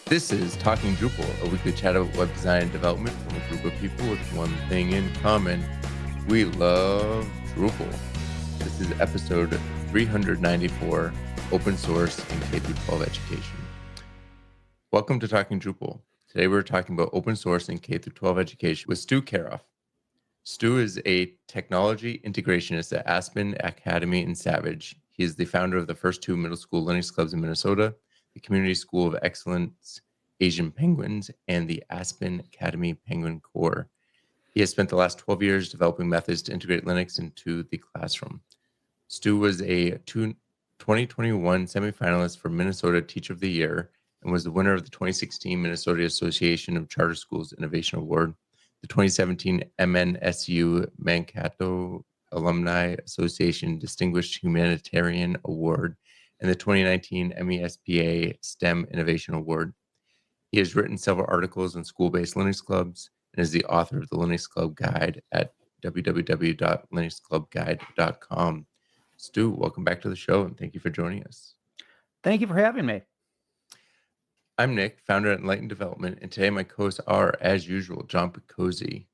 This is Talking Drupal, a weekly chat about web design and development from a group of people with one thing in common. We love Drupal. This is episode 394, Open Source in K-12 Education. Welcome to Talking Drupal. Today we're talking about open source in K-12 education with Stu Keroff. Stu is a technology integrationist at Aspen Academy in Savage. He is the founder of the first two middle school Linux clubs in Minnesota, the Community School of Excellence Asian Penguins, and the Aspen Academy Penguin Corps. He has spent the last 12 years developing methods to integrate Linux into the classroom. Stu was a 2021 semifinalist for Minnesota Teacher of the Year and was the winner of the 2016 Minnesota Association of Charter Schools Innovation Award, the 2017 MNSU Mankato Alumni Association Distinguished Humanitarian Award, and the 2019 MESPA STEM Innovation Award. He has written several articles on school-based Linux clubs and is the author of the Linux Club Guide at www.linuxclubguide.com. Stu, welcome back to the show, and thank you for joining us. Thank you for having me. I'm Nick, founder at Enlightened Development, and today my co-hosts are, as usual, John Picozzi,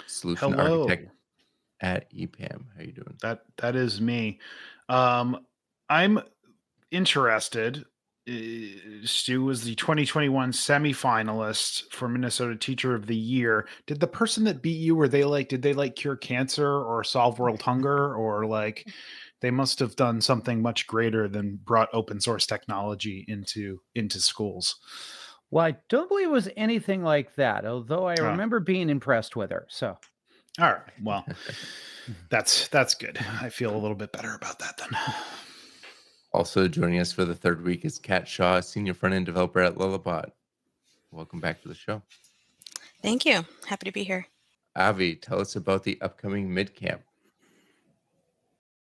Solution Architect at EPAM. How you doing? That is me. I'm interested. Stu was the 2021 semifinalist for Minnesota Teacher of the Year. Did the person that beat you, did they cure cancer or solve world hunger, or they must have done something much greater than brought open source technology into schools? Well, I don't believe it was anything like that, although I remember being impressed with her. So, all right, well, that's good. I feel a little bit better about that then. Also joining us for the third week is Kat Shaw, senior front-end developer at Lullabot. Welcome back to the show. Thank you. Happy to be here. Avi, tell us about the upcoming MidCamp.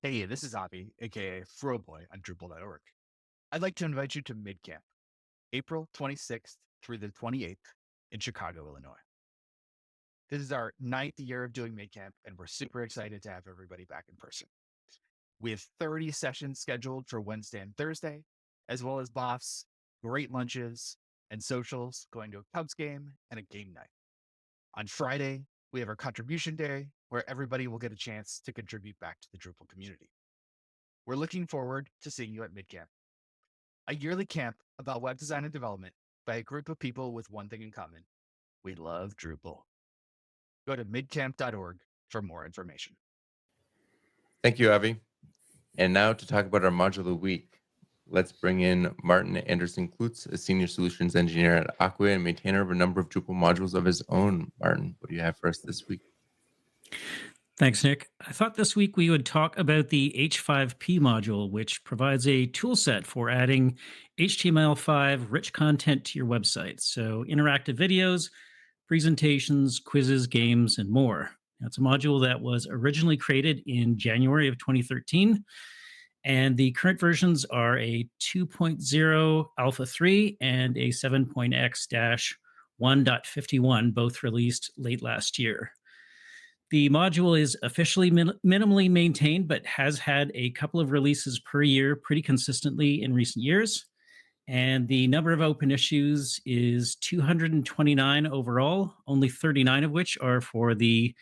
Hey, this is Avi, aka Froboy on Drupal.org. I'd like to invite you to MidCamp, April 26th through the 28th in Chicago, Illinois. This is our 9th year of doing MidCamp, and we're super excited to have everybody back in person. We have 30 sessions scheduled for Wednesday and Thursday, as well as BOFs, great lunches, and socials, going to a Cubs game and a game night. On Friday, we have our contribution day, where everybody will get a chance to contribute back to the Drupal community. We're looking forward to seeing you at MidCamp, a yearly camp about web design and development by a group of people with one thing in common. We love Drupal. Go to midcamp.org for more information. Thank you, Avi. And now to talk about our Modular Week, let's bring in Martin Anderson-Klutz, a senior solutions engineer at Aqua and maintainer of a number of Drupal modules of his own. Martin, what do you have for us this week? Thanks, Nick. I thought this week we would talk about the H5P module, which provides a tool set for adding HTML5 rich content to your website. So interactive videos, presentations, quizzes, games, and more. Now, it's a module that was originally created in January of 2013, and the current versions are a 2.0 Alpha 3 and a 7.x-1.51, both released late last year. The module is officially minimally maintained, but has had a couple of releases per year pretty consistently in recent years. And the number of open issues is 229 overall, only 39 of which are for the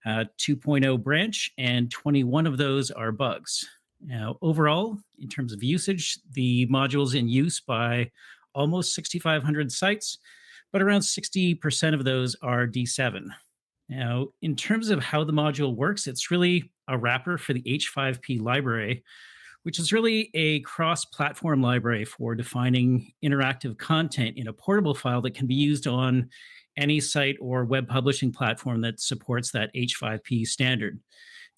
2.0 branch, and 21 of those are bugs. Now, overall, in terms of usage, the module is in use by almost 6,500 sites, but around 60% of those are D7. Now, in terms of how the module works, it's really a wrapper for the H5P library, which is really a cross-platform library for defining interactive content in a portable file that can be used on any site or web publishing platform that supports that H5P standard.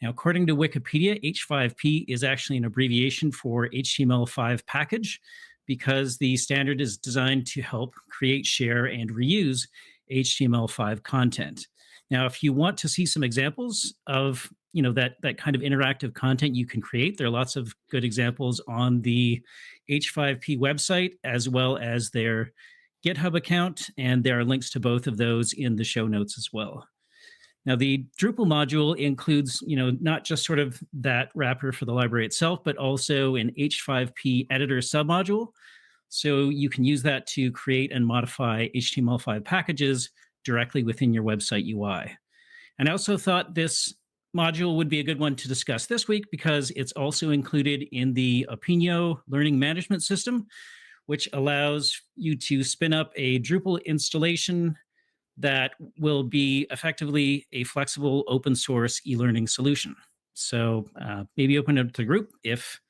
Now, according to Wikipedia, H5P is actually an abbreviation for HTML5 package, because the standard is designed to help create, share, and reuse HTML5 content. Now, if you want to see some examples of that kind of interactive content you can create, there are lots of good examples on the H5P website, as well as their GitHub account, and there are links to both of those in the show notes as well. Now, the Drupal module includes, not just sort of that wrapper for the library itself, but also an H5P editor submodule. So you can use that to create and modify HTML5 packages directly within your website UI. And I also thought this module would be a good one to discuss this week because it's also included in the Opinio learning management system, which allows you to spin up a Drupal installation that will be effectively a flexible open source e-learning solution. So maybe open it to the group if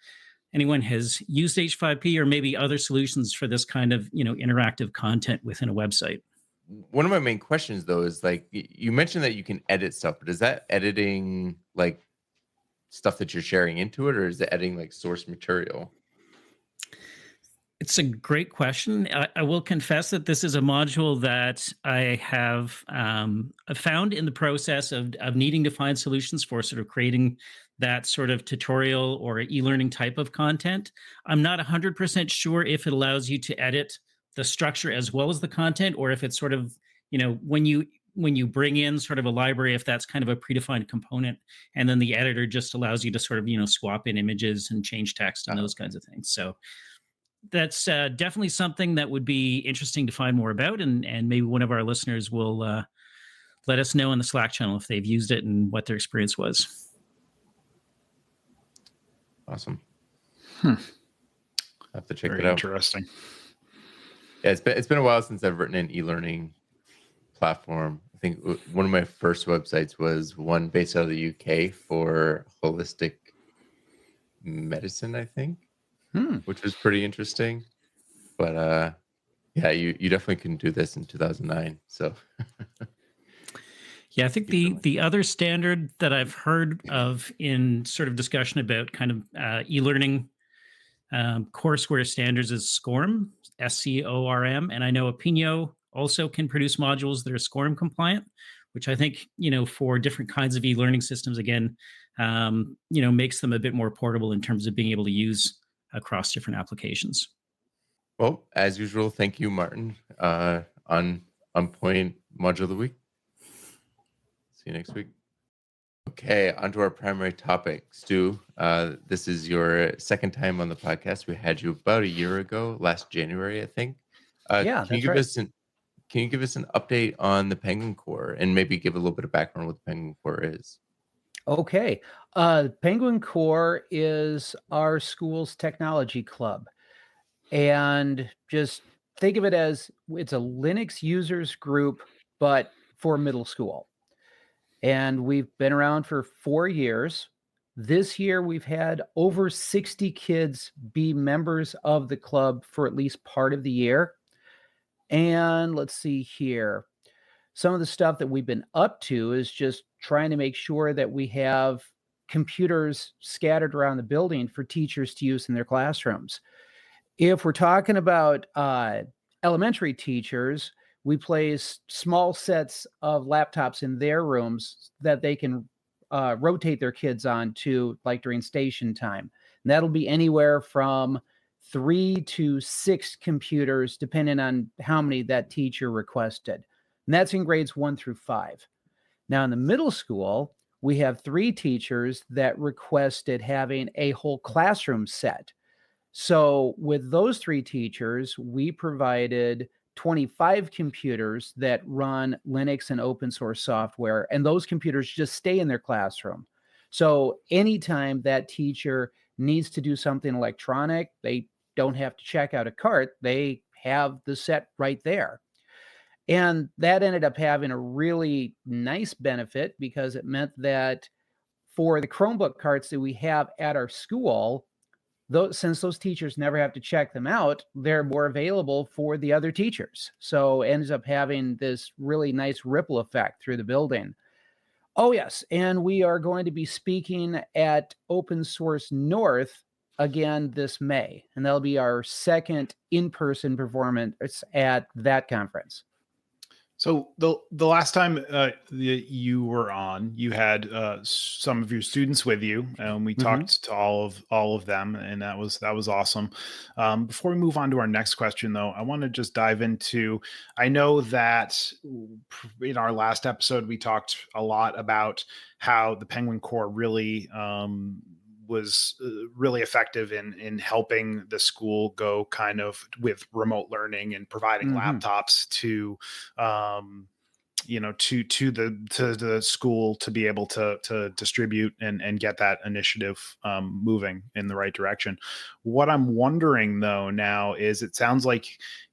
anyone has used H5P or maybe other solutions for this kind of interactive content within a website. One of my main questions though is like you mentioned that you can edit stuff, but is that editing like stuff that you're sharing into it, or is it editing like source material? It's a great question. I will confess that this is a module that I have found in the process of needing to find solutions for sort of creating that sort of tutorial or e-learning type of content. I'm not 100% sure if it allows you to edit the structure as well as the content, or if it's sort of, when you bring in sort of a library, if that's kind of a predefined component, and then the editor just allows you to sort of, swap in images and change text and those kinds of things. So that's definitely something that would be interesting to find more about, and maybe one of our listeners will let us know in the Slack channel if they've used it and what their experience was. Awesome. I have to check Very it out. Interesting. Yeah, it's been a while since I've written an e-learning platform. I think one of my first websites was one based out of the UK for holistic medicine, I think, which was pretty interesting. But yeah, you definitely couldn't do this in 2009. So yeah, I think the other standard that I've heard of in sort of discussion about kind of e-learning courseware standards is SCORM, SCORM, and I know Opinio also can produce modules that are SCORM compliant, which I think for different kinds of e-learning systems again, makes them a bit more portable in terms of being able to use across different applications. Well, as usual, thank you, Martin, on Point Module of the Week. See you next week. Okay, on to our primary topic. Stu, this is your second time on the podcast. We had you about a year ago, last January, I think. Yeah, can you give us an update on the Penguin Corps and maybe give a little bit of background on what the Penguin Corps is? Okay. Penguin Corps is our school's technology club. And just think of it as it's a Linux users group, but for middle school. And we've been around for 4 years. This year, we've had over 60 kids be members of the club for at least part of the year. And let's see here. Some of the stuff that we've been up to is just trying to make sure that we have computers scattered around the building for teachers to use in their classrooms. If we're talking about elementary teachers, we place small sets of laptops in their rooms that they can rotate their kids on to, like during station time. And that'll be anywhere from 3 to 6 computers, depending on how many that teacher requested. And that's in grades 1 through 5. Now, in the middle school, we have 3 teachers that requested having a whole classroom set. So with those 3 teachers, we provided 25 computers that run Linux and open source software, and those computers just stay in their classroom. So anytime that teacher needs to do something electronic, they don't have to check out a cart. They have the set right there. And that ended up having a really nice benefit because it meant that for the Chromebook carts that we have at our school, since those teachers never have to check them out, they're more available for the other teachers. So it ends up having this really nice ripple effect through the building. Oh, yes. And we are going to be speaking at Open Source North again this May. And that'll be our second in-person performance at that conference. So the last time you were on, you had some of your students with you, and we talked to all of them, and that was awesome. Before we move on to our next question, though, I want to just dive into. I know that in our last episode we talked a lot about how the Penguin Corps really really effective in helping the school go kind of with remote learning and providing laptops to to the school to be able to distribute and get that initiative moving in the right direction. What I'm wondering though now is, it sounds like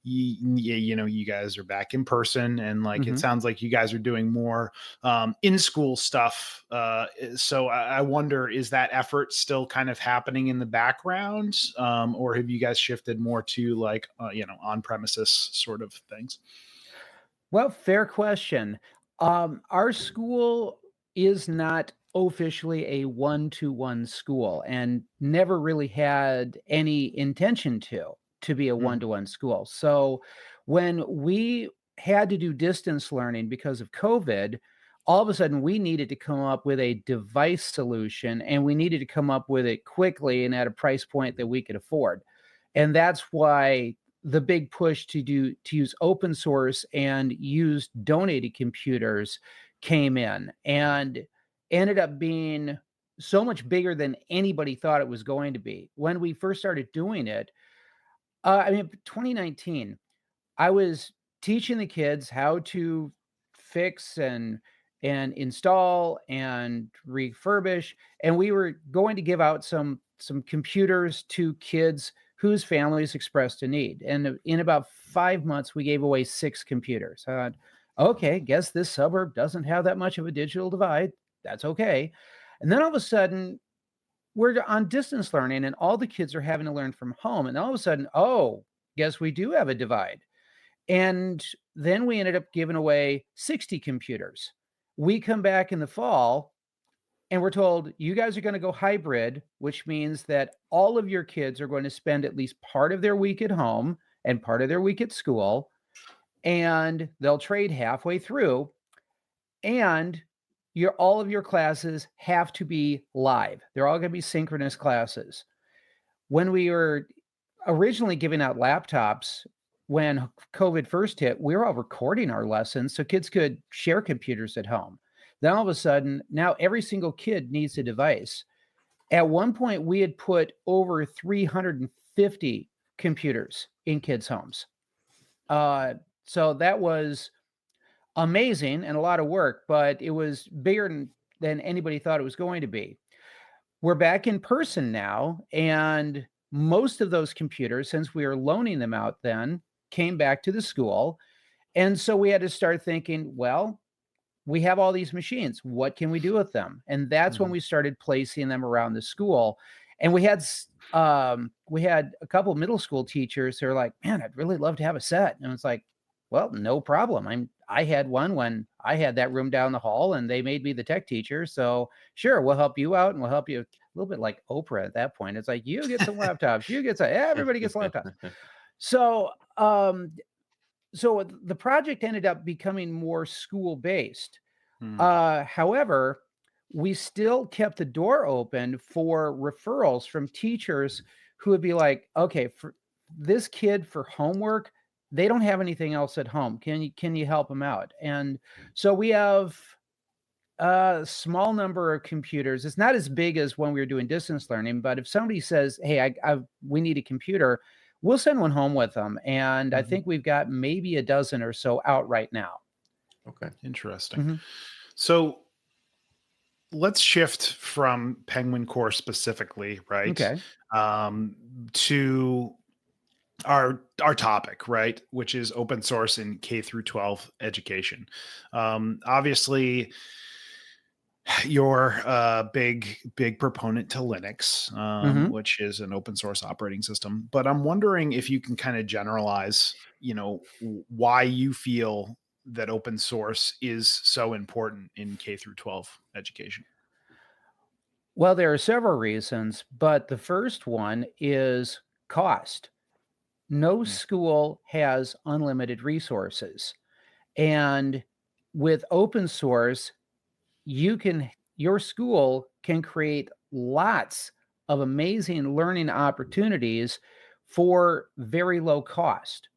you guys are back in person, and like it sounds like you guys are doing more in school stuff. So I wonder, is that effort still kind of happening in the background, or have you guys shifted more to like on premises sort of things? Well, fair question. Our school is not officially a one-to-one school, and never really had any intention to be a one-to-one school. So when we had to do distance learning because of COVID, all of a sudden we needed to come up with a device solution, and we needed to come up with it quickly and at a price point that we could afford. And that's why the big push to use open source and use donated computers came in, and ended up being so much bigger than anybody thought it was going to be. When we first started doing it, 2019, I was teaching the kids how to fix and install and refurbish, and we were going to give out some computers to kids whose families expressed a need. And in about 5 months, we gave away 6 computers. I thought, okay, guess this suburb doesn't have that much of a digital divide. That's okay. And then all of a sudden, we're on distance learning, and all the kids are having to learn from home. And all of a sudden, oh, guess we do have a divide. And then we ended up giving away 60 computers. We come back in the fall, and we're told, you guys are going to go hybrid, which means that all of your kids are going to spend at least part of their week at home and part of their week at school, and they'll trade halfway through. And all of your classes have to be live. They're all going to be synchronous classes. When we were originally giving out laptops, when COVID first hit, we were all recording our lessons so kids could share computers at home. Then all of a sudden, now every single kid needs a device. At one point, we had put over 350 computers in kids' homes. So that was amazing and a lot of work, but it was bigger than anybody thought it was going to be. We're back in person now, and most of those computers, since we were loaning them out then, came back to the school. And so we had to start thinking, well, we have all these machines. What can we do with them? And that's when we started placing them around the school. And we had a couple of middle school teachers who are like, man, I'd really love to have a set. And it's like, well, no problem. I had one when I had that room down the hall, and they made me the tech teacher. So sure, we'll help you out, and we'll help you. A little bit like Oprah at that point. It's like, you get some laptops, you get some, everybody gets laptops. So the project ended up becoming more school-based. However, we still kept the door open for referrals from teachers who would be like, okay, for this kid for homework, they don't have anything else at home. Can you help them out? And so we have a small number of computers. It's not as big as when we were doing distance learning, but if somebody says, hey, we need a computer, we'll send one home with them. And I think we've got maybe a dozen or so out right now. Okay. Interesting. So let's shift from Penguin Core specifically, right? Okay. To our topic, right? Which is open source in K-12 education. Obviously, you're a big proponent to Linux, which is an open source operating system. But I'm wondering if you can kind of generalize, why you feel that open source is so important in K-12 education. Well, there are several reasons, but the first one is cost. No school has unlimited resources. And with open source, your school can create lots of amazing learning opportunities for very low cost.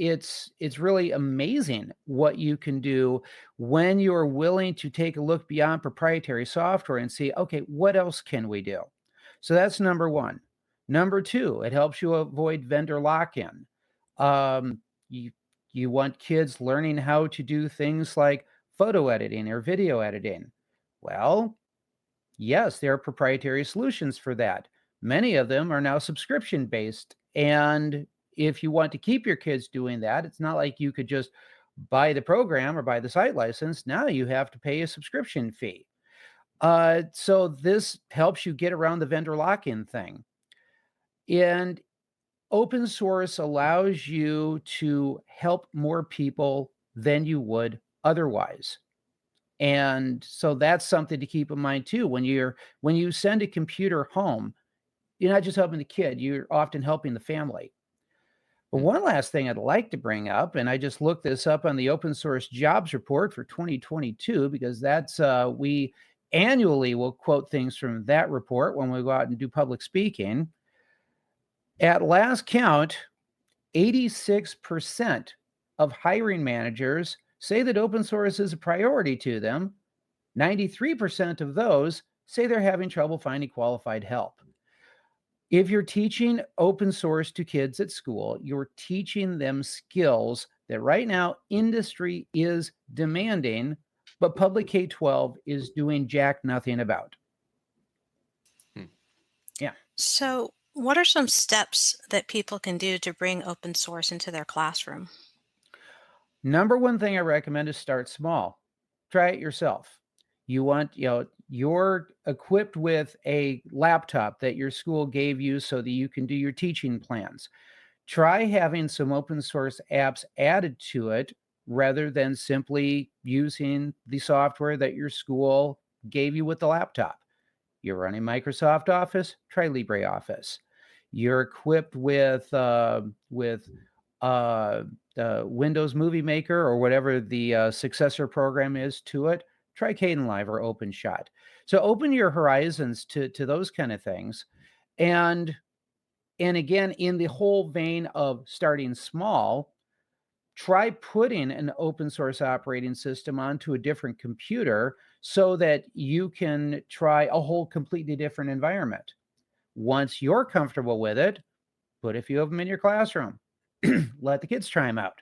it's really amazing what you can do when you're willing to take a look beyond proprietary software and see, okay, what else can we do? So that's number one. Number two, it helps you avoid vendor lock-in. You you want kids learning how to do things like photo editing or video editing. Well, yes, there are proprietary solutions for that. Many of them are now subscription based. And if you want to keep your kids doing that, it's not like you could just buy the program or buy the site license. Now you have to pay a subscription fee. So this helps you get around the vendor lock-in thing. And open source allows you to help more people than you would otherwise. And so that's something to keep in mind too. When you send a computer home, you're not just helping the kid, you're often helping the family. But one last thing I'd like to bring up, and I just looked this up on the open source jobs report for 2022, because that's we annually will quote things from that report when we go out and do public speaking. At last count, 86% of hiring managers say that open source is a priority to them. 93% of those say they're having trouble finding qualified help. If you're teaching open source to kids at school, you're teaching them skills that right now industry is demanding, but public K-12 is doing jack nothing about. Yeah. So, what are some steps that people can do to bring open source into their classroom? Number one thing I recommend is start small. Try it yourself. You're equipped with a laptop that your school gave you so that you can do your teaching plans. Try having some open source apps added to it rather than simply using the software that your school gave you with the laptop. You're running Microsoft Office, try LibreOffice. You're equipped with Windows Movie Maker or whatever the successor program is to it. Try Kdenlive or OpenShot. So open your horizons to those kind of things. And again, in the whole vein of starting small, try putting an open source operating system onto a different computer so that you can try a whole completely different environment. Once you're comfortable with it, put a few of them in your classroom. Let the kids try them out.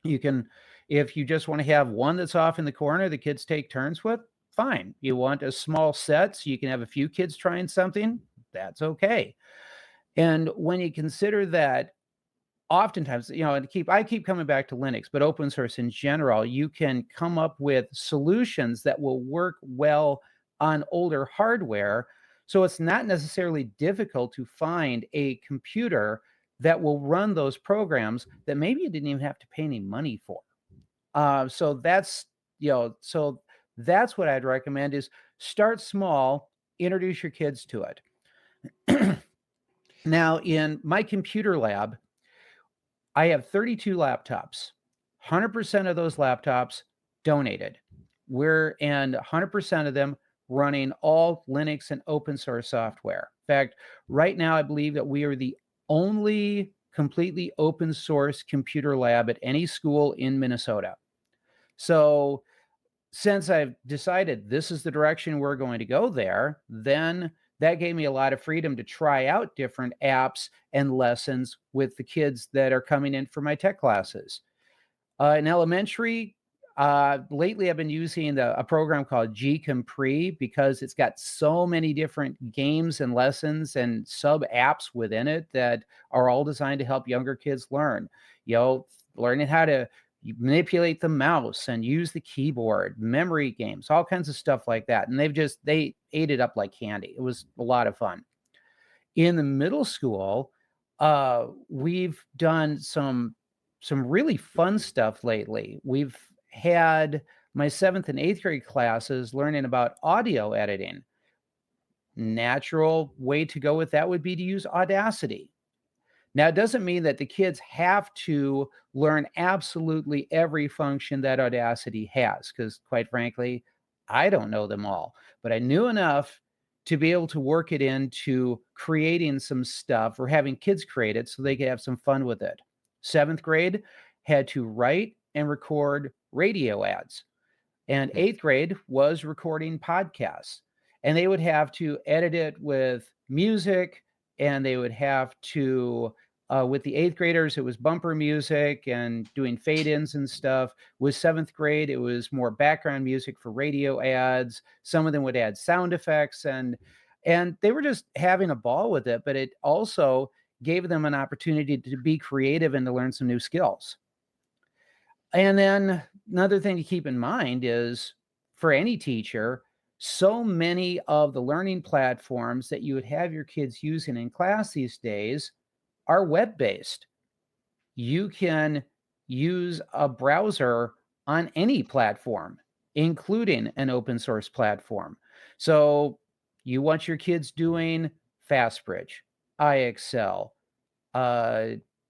You can, if you just want to have one that's off in the corner the kids take turns with, fine. You want a small set so you can have a few kids trying something, that's okay. And when you consider that, oftentimes, I keep coming back to Linux, but open source in general, you can come up with solutions that will work well on older hardware. So it's not necessarily difficult to find a computer that will run those programs that maybe you didn't even have to pay any money for. So that's what I'd recommend is start small, introduce your kids to it. Now, in my computer lab, I have 32 laptops. 100% of those laptops donated. And 100% of them running all Linux and open source software. In fact, right now, I believe that we are the only completely open source computer lab at any school in Minnesota. So since I've decided this is the direction we're going to go there, then that gave me a lot of freedom to try out different apps and lessons with the kids that are coming in for my tech classes. In elementary, lately I've been using a program called gCompre because it's got so many different games and lessons and sub apps within it that are all designed to help younger kids learn. Learning how to manipulate the mouse and use the keyboard, memory games, all kinds of stuff like that. And they ate it up like candy. It was a lot of fun. In the middle school, we've done some really fun stuff lately. We've had my 7th and 8th grade classes learning about audio editing. Natural way to go with that would be to use Audacity. Now, it doesn't mean that the kids have to learn absolutely every function that Audacity has, because quite frankly, I don't know them all, but I knew enough to be able to work it into creating some stuff or having kids create it so they could have some fun with it. 7th grade had to write and record radio ads. And 8th grade was recording podcasts. And they would have to edit it with music, and they would have to, with the 8th graders, it was bumper music and doing fade-ins and stuff. With 7th grade, it was more background music for radio ads. Some of them would add sound effects, and they were just having a ball with it, but it also gave them an opportunity to be creative and to learn some new skills. And then another thing to keep in mind is, for any teacher, so many of the learning platforms that you would have your kids using in class these days are web-based. You can use a browser on any platform, including an open source platform. So you want your kids doing FastBridge, iExcel,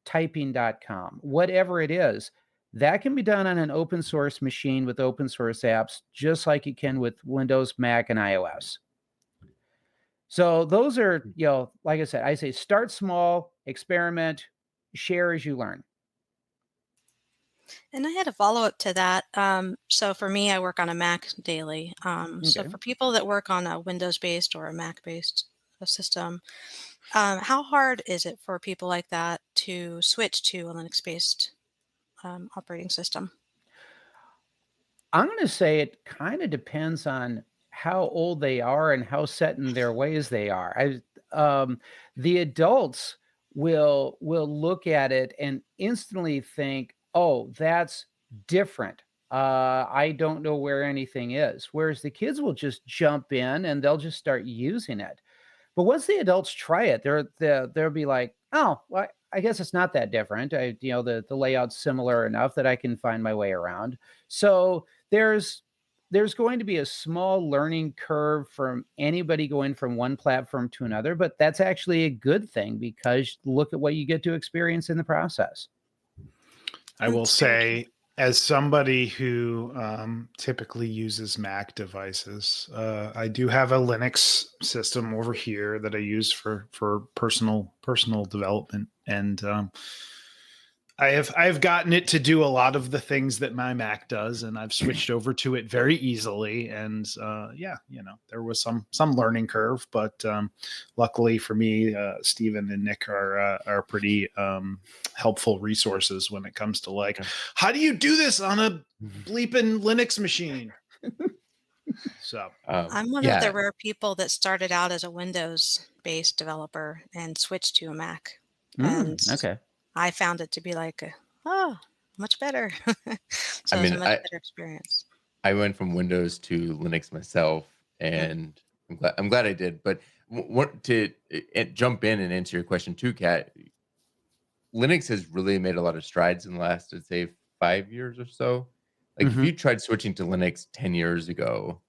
typing.com, whatever it is, that can be done on an open source machine with open source apps, just like you can with Windows, Mac, and iOS. So those are, like I said, I say start small, experiment, share as you learn. And I had a follow-up to that. So for me, I work on a Mac daily. So Okay. for people that work on a Windows-based or a Mac-based system, how hard is it for people like that to switch to a Linux-based operating system? I'm going to say it kind of depends on how old they are and how set in their ways they are. The adults will look at it and instantly think, "Oh, that's different. I don't know where anything is." Whereas the kids will just jump in and they'll just start using it. But once the adults try it, they'll be like, "Oh, well, I guess it's not that different. The layout's similar enough that I can find my way around." So there's going to be a small learning curve from anybody going from one platform to another, but that's actually a good thing, because look at what you get to experience in the process. I will That's very say, as somebody who typically uses Mac devices, I do have a Linux system over here that I use for personal development, and I've gotten it to do a lot of the things that my Mac does, and I've switched over to it very easily. And there was some learning curve, but luckily for me, Stephen and Nick are pretty helpful resources when it comes to like, how do you do this on a bleeping Linux machine? So I'm one of the rare people that started out as a Windows-based developer and switched to a Mac. And Okay. I found it to be like, much better. So it's a much better experience. I went from Windows to Linux myself, and I'm glad I did. But to jump in and answer your question too, Kat, Linux has really made a lot of strides in the last, I'd say, 5 years or so. Like if you tried switching to Linux 10 years ago,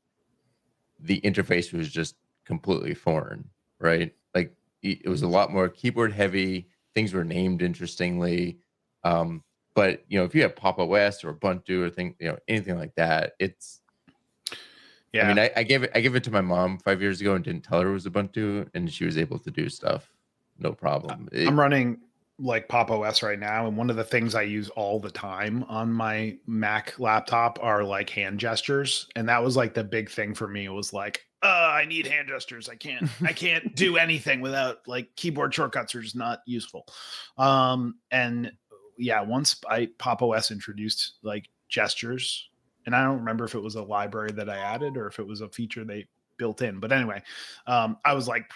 the interface was just completely foreign, right? Like it was a lot more keyboard heavy. Things were named interestingly. But if you have Pop! OS or Ubuntu or anything like that, it's, I mean, I gave it to my mom 5 years ago and didn't tell her it was Ubuntu, and she was able to do stuff, no problem. I'm running like Pop! OS right now, and one of the things I use all the time on my Mac laptop are like hand gestures, and that was like the big thing for me. It was like, I need hand gestures. I can't do anything without, like, keyboard shortcuts are just not useful. And yeah, once Pop! OS introduced like gestures, and I don't remember if it was a library that I added or if it was a feature they built in, but anyway, I was like,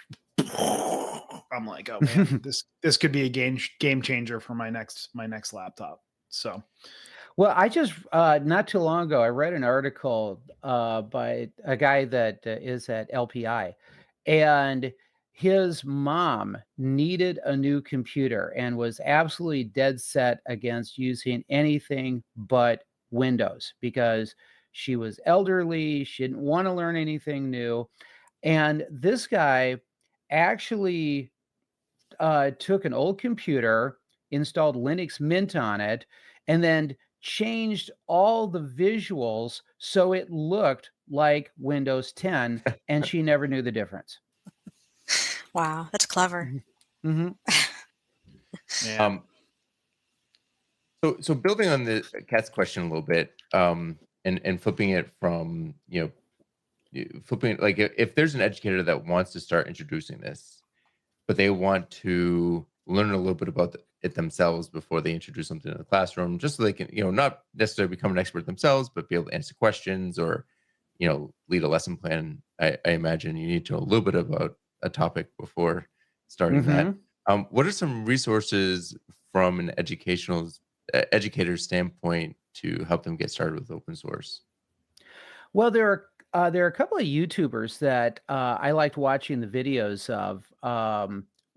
I'm like, oh man, this could be a game changer for my next laptop. So, well, I just not too long ago, I read an article by a guy that is at LPI, and his mom needed a new computer and was absolutely dead set against using anything but Windows because she was elderly. She didn't want to learn anything new. And this guy actually took an old computer, installed Linux Mint on it, and then changed all the visuals so it looked like Windows 10, and she never knew the difference. Wow, that's clever. Mm-hmm. Yeah. So building on the cat's question a little bit, and flipping it from, flipping, like, if there's an educator that wants to start introducing this, but they want to learn a little bit about it themselves before they introduce something in the classroom, just so they can, not necessarily become an expert themselves, but be able to answer questions or, lead a lesson plan. I imagine you need to know a little bit about a topic before starting that. What are some resources from an educator's standpoint to help them get started with open source? Well, there are a couple of YouTubers that I liked watching the videos of.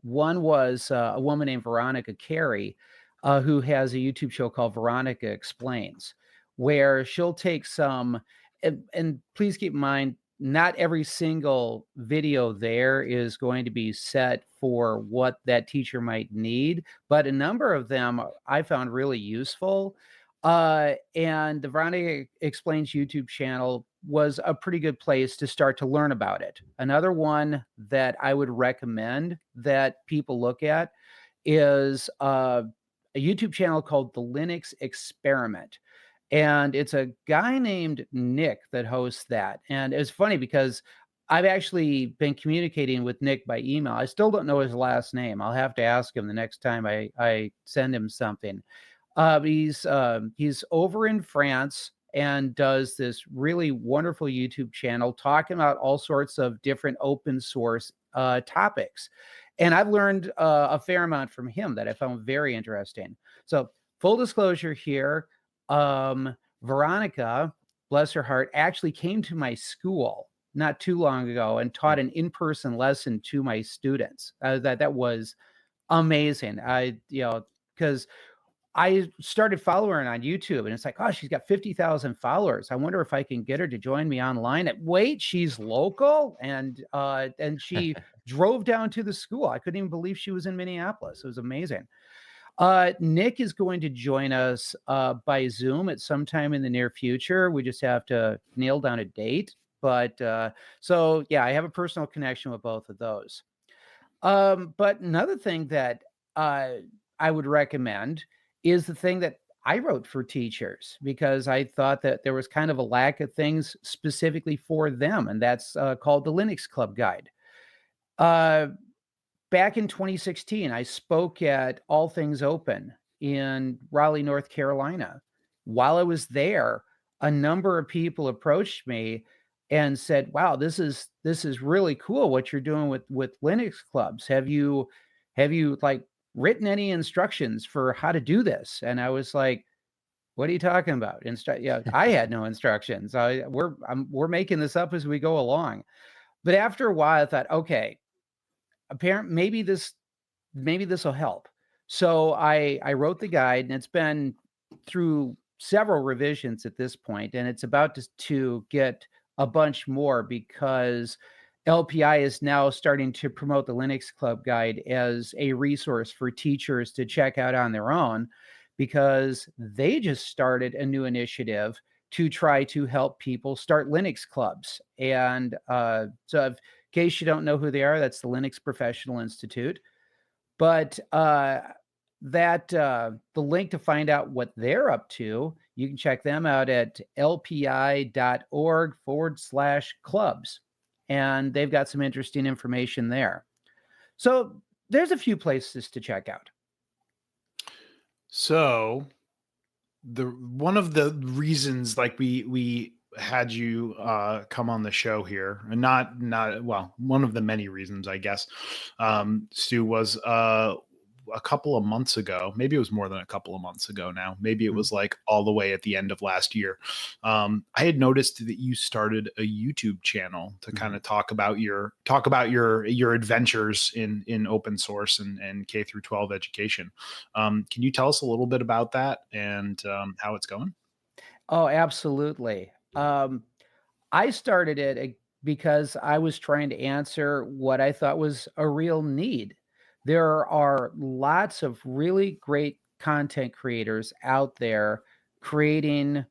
One was a woman named Veronica Carey, who has a YouTube show called Veronica Explains, where she'll take some, and please keep in mind, not every single video there is going to be set for what that teacher might need, but a number of them I found really useful. And the Veronica Explains YouTube channel was a pretty good place to start to learn about it. Another one that I would recommend that people look at is a YouTube channel called The Linux Experiment. And it's a guy named Nick that hosts that. And it's funny because I've actually been communicating with Nick by email. I still don't know his last name. I'll have to ask him the next time I send him something. He's over in France and does this really wonderful YouTube channel talking about all sorts of different open source topics. And I've learned a fair amount from him that I found very interesting. So full disclosure here, Veronica, bless her heart, actually came to my school not too long ago and taught an in-person lesson to my students. That was amazing. Because I started following her on YouTube, and it's like, oh, she's got 50,000 followers. I wonder if I can get her to join me online. Wait, she's local, and she drove down to the school. I couldn't even believe she was in Minneapolis. It was amazing. Nick is going to join us by Zoom at some time in the near future. We just have to nail down a date. But so yeah, I have a personal connection with both of those. But another thing that I would recommend is the thing that I wrote for teachers, because I thought that there was kind of a lack of things specifically for them, and that's called the Linux Club Guide. Back in 2016, I spoke at All Things Open in Raleigh, North Carolina. While I was there, a number of people approached me and said, "Wow, this is really cool what you're doing with Linux clubs. Have you like written any instructions for how to do this?" And I was like, "What are you talking about? I had no instructions. We're making this up as we go along." But after a while, I thought, okay, maybe this will help. So I wrote the guide, and it's been through several revisions at this point, and it's about to get a bunch more, because LPI is now starting to promote the Linux Club Guide as a resource for teachers to check out on their own, because they just started a new initiative to try to help people start Linux clubs. And so in case you don't know who they are, that's the Linux Professional Institute. But the link to find out what they're up to, you can check them out at lpi.org/clubs. And they've got some interesting information there. So there's a few places to check out. So one of the reasons, like, we had you come on the show here, and not one of the many reasons, I guess, Stu, was a couple of months ago. Maybe it was more than a couple of months ago now. Maybe it was like all the way at the end of last year. I had noticed that you started a YouTube channel to kind of talk about your adventures in open source and K through 12 education. Can you tell us a little bit about that and how it's going? Oh, absolutely. I started it because I was trying to answer what I thought was a real need. There are lots of really great content creators out there creating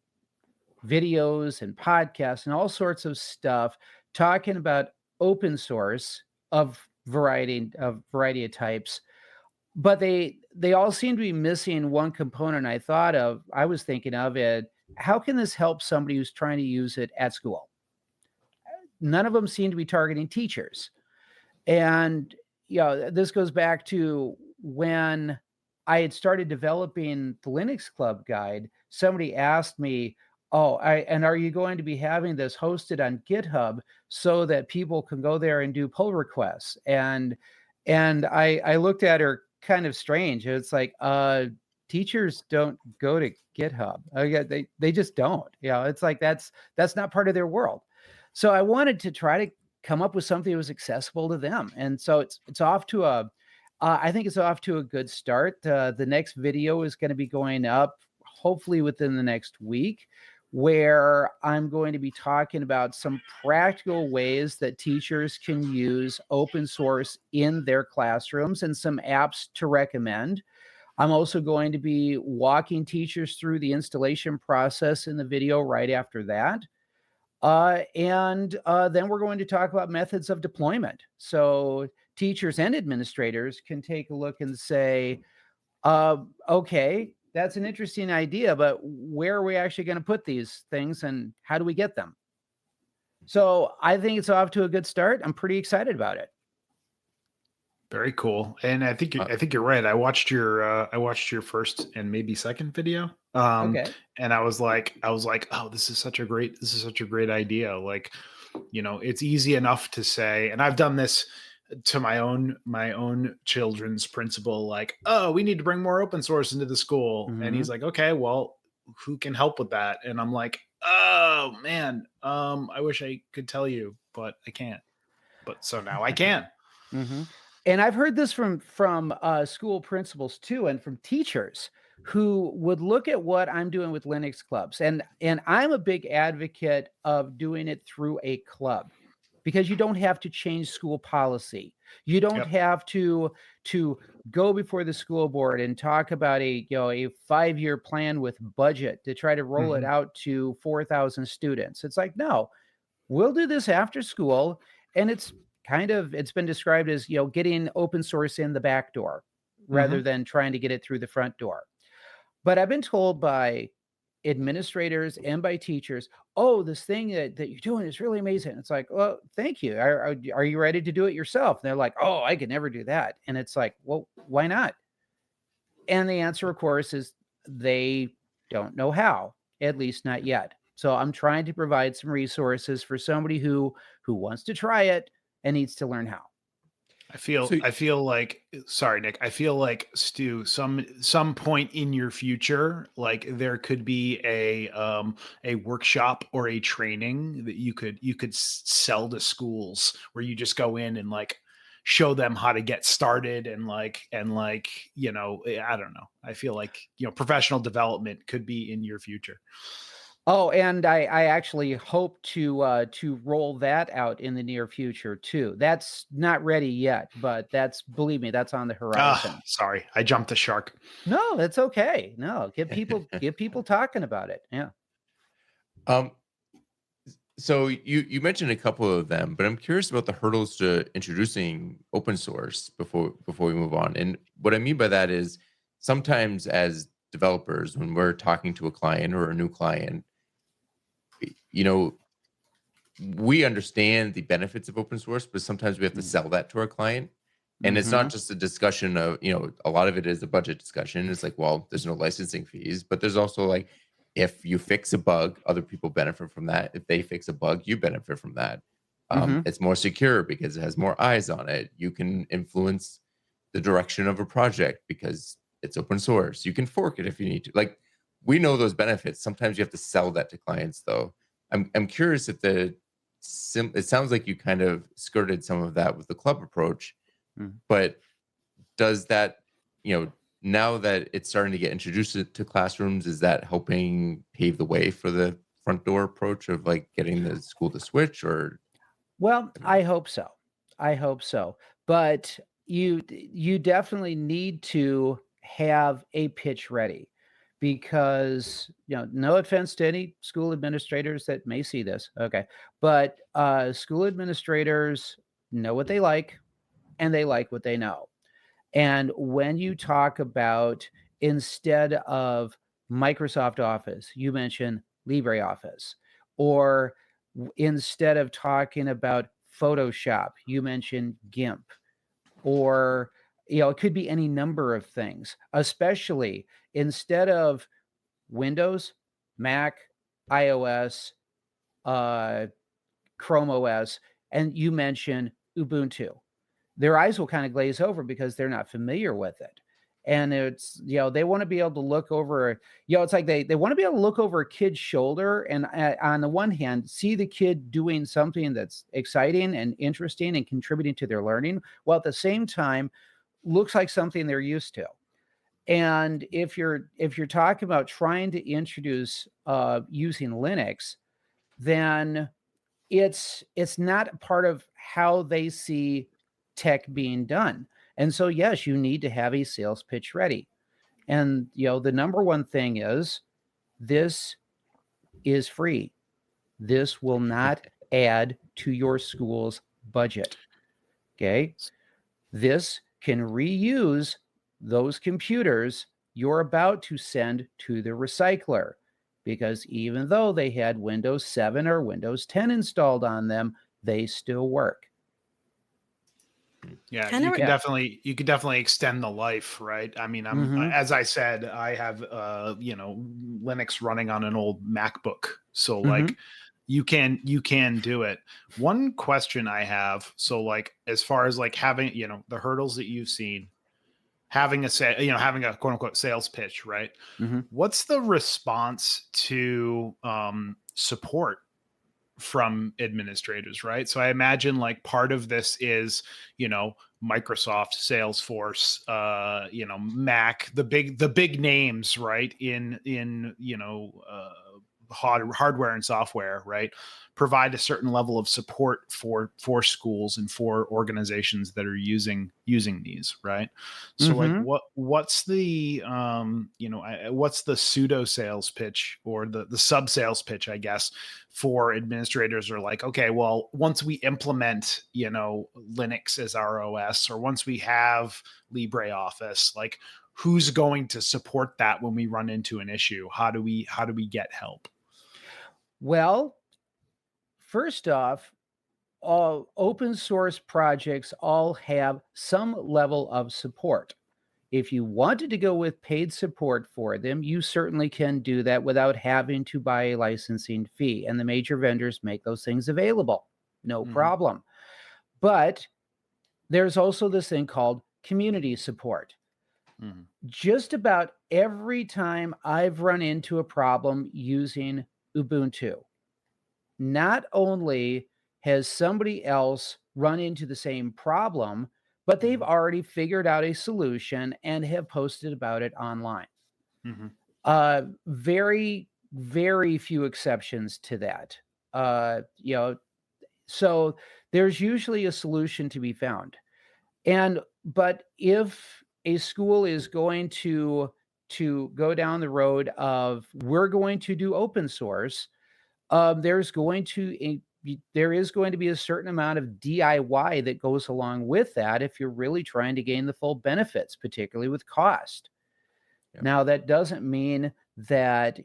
videos and podcasts and all sorts of stuff talking about open source of variety of types. but they all seem to be missing one component I was thinking of it. How can this help somebody who's trying to use it at school? None of them seem to be targeting teachers. And, this goes back to when I had started developing the Linux Club guide. Somebody asked me, and are you going to be having this hosted on GitHub so that people can go there and do pull requests? And I looked at her kind of strange. It's like, teachers don't go to GitHub. They just don't. It's like that's not part of their world. So I wanted to try to come up with something that was accessible to them. And so it's off to I think it's off to a good start. The next video is going to be going up hopefully within the next week, where I'm going to be talking about some practical ways that teachers can use open source in their classrooms and some apps to recommend. I'm also going to be walking teachers through the installation process in the video right after that. And then we're going to talk about methods of deployment. So teachers and administrators can take a look and say, okay, that's an interesting idea, but where are we actually going to put these things and how do we get them? So I think it's off to a good start. I'm pretty excited about it. Very cool. And I think you're right. I watched your first and maybe second video. Okay. And I was like, oh, this is such a great idea. Like, it's easy enough to say, and I've done this to my own children's principal, like, oh, we need to bring more open source into the school. Mm-hmm. And he's like, okay, well, who can help with that? And I'm like, oh man, I wish I could tell you, but I can't. But so now I can. Mm-hmm. And I've heard this from school principals too, and from teachers who would look at what I'm doing with Linux clubs. And I'm a big advocate of doing it through a club, because you don't have to change school policy. You don't have to go before the school board and talk about a 5-year plan with budget to try to roll it out to 4,000 students. It's like, no, we'll do this after school. And it's been described as, getting open source in the back door rather than trying to get it through the front door. But I've been told by administrators and by teachers, oh, this thing that you're doing is really amazing. It's like, well, thank you. Are you ready to do it yourself? And they're like, oh, I could never do that. And it's like, well, why not? And the answer, of course, is they don't know how, at least not yet. So I'm trying to provide some resources for somebody who wants to try it and needs to learn how. I feel like, sorry, Nick, I feel like, Stu, some point in your future, like there could be a workshop or a training that you could sell to schools, where you just go in and like show them how to get started and I don't know. I feel like, professional development could be in your future. Oh, and I actually hope to roll that out in the near future too. That's not ready yet, but believe me, that's on the horizon. Sorry, I jumped the shark. No, that's okay. No, get people talking about it. Yeah. So you mentioned a couple of them, but I'm curious about the hurdles to introducing open source before we move on. And what I mean by that is, sometimes as developers, when we're talking to a client or a new client, we understand the benefits of open source, but sometimes we have to sell that to our client. And it's not just a discussion of, a lot of it is a budget discussion. It's like, well, there's no licensing fees, but there's also like, if you fix a bug, other people benefit from that. If they fix a bug, you benefit from that. It's more secure because it has more eyes on it. You can influence the direction of a project because it's open source. You can fork it if you need to. Like, we know those benefits. Sometimes you have to sell that to clients, though. I'm curious if it sounds like you kind of skirted some of that with the club approach, but does that, now that it's starting to get introduced to classrooms, is that helping pave the way for the front door approach of like getting the school to switch? Or, well, I hope so. But you definitely need to have a pitch ready. Because, no offense to any school administrators that may see this, okay, but school administrators know what they like, and they like what they know. And when you talk about, instead of Microsoft Office, you mention LibreOffice, or instead of talking about Photoshop, you mention GIMP, or it could be any number of things, especially instead of Windows, Mac, iOS, Chrome OS, and you mention Ubuntu. Their eyes will kind of glaze over because they're not familiar with it. And it's, they want to be able to look over, it's like they want to be able to look over a kid's shoulder and on the one hand, see the kid doing something that's exciting and interesting and contributing to their learning, while at the same time looks like something they're used to. And if you're talking about trying to introduce using Linux, then it's not part of how they see tech being done. And so, yes, you need to have a sales pitch ready. And, the number one thing is, this is free. This will not add to your school's budget. Okay. This can reuse those computers you're about to send to the recycler, because even though they had Windows 7 or Windows 10 installed on them, they still work. Yeah, Kinda you re- can definitely extend the life, right? I mean, as I said, I have Linux running on an old MacBook, so like you can do it. One question I have, so like as far as like having the hurdles that you've seen, having a quote unquote sales pitch, right? What's the response to support from administrators, right? So I imagine like part of this is, Microsoft, Salesforce, Mac, the big names, right? In hardware and software, right? Provide a certain level of support for schools and for organizations that are using these, right? So like what's the what's the pseudo sales pitch or the sub sales pitch, I guess, for administrators are like, okay, well, once we implement, Linux as our OS, or once we have LibreOffice, like who's going to support that when we run into an issue? How do we get help? Well, first off, all open source projects all have some level of support. If you wanted to go with paid support for them, you certainly can do that without having to buy a licensing fee. And the major vendors make those things available. No problem. But there's also this thing called community support. Just about every time I've run into a problem using Ubuntu, not only has somebody else run into the same problem, but they've already figured out a solution and have posted about it online. Very, very few exceptions to that. So there's usually a solution to be found. But if a school is going to go down the road of, we're going to do open source, there is going to be a certain amount of DIY that goes along with that if you're really trying to gain the full benefits, particularly with cost. Now, that doesn't mean that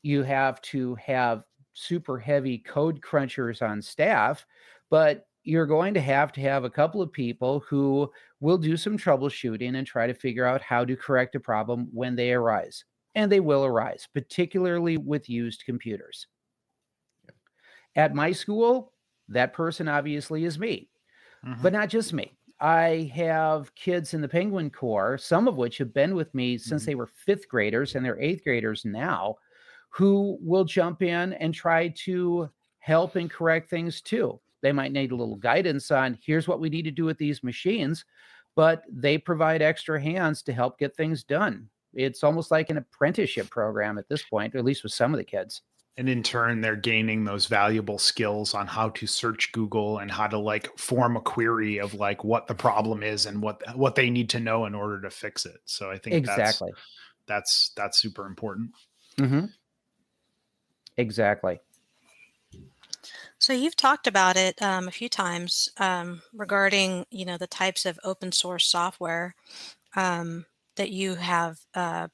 you have to have super heavy code crunchers on staff, but you're going to have a couple of people who will do some troubleshooting and try to figure out how to correct a problem when they arise. And they will arise, particularly with used computers. At my school, that person obviously is me, but not just me. I have kids in the Penguin Corps, some of which have been with me since they were 5th graders, and they're 8th graders now, who will jump in and try to help and correct things too. They might need a little guidance on, here's what we need to do with these machines, but they provide extra hands to help get things done. It's almost like an apprenticeship program at this point, or at least with some of the kids. And in turn, they're gaining those valuable skills on how to search Google and how to like form a query of like what the problem is and what they need to know in order to fix it. So I think exactly that's super important. Exactly. So you've talked about it a few times regarding, the types of open source software um, that you have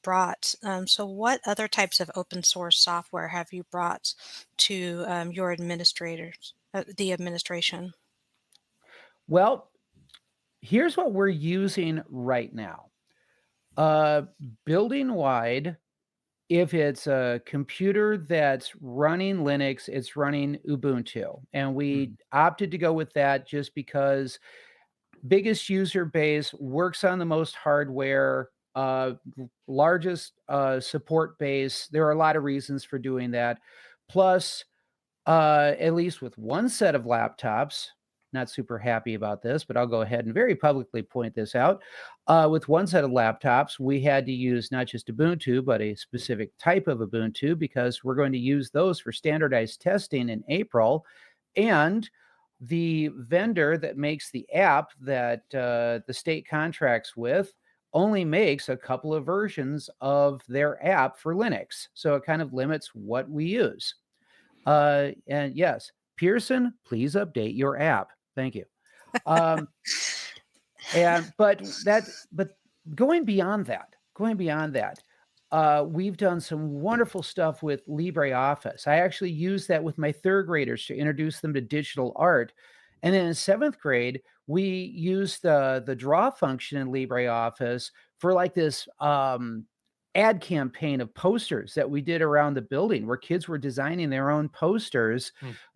brought. So what other types of open source software have you brought to your administrators, the administration? Well, here's what we're using right now. Uh, Building wide, if it's a computer that's running Linux, it's running Ubuntu. And we opted to go with that just because biggest user base, works on the most hardware, largest support base. There are a lot of reasons for doing that. Plus, at least with one set of laptops, not super happy about this, but I'll go ahead and very publicly point this out. With one set of laptops, we had to use not just Ubuntu, but a specific type of Ubuntu because we're going to use those for standardized testing in April. And the vendor that makes the app that the state contracts with only makes a couple of versions of their app for Linux. So it kind of limits what we use. And yes, Pearson, please update your app. Thank you. But going beyond that, we've done some wonderful stuff with LibreOffice. I actually use that with my third graders to introduce them to digital art. And then in seventh grade, we used the draw function in LibreOffice for like this ad campaign of posters that we did around the building where kids were designing their own posters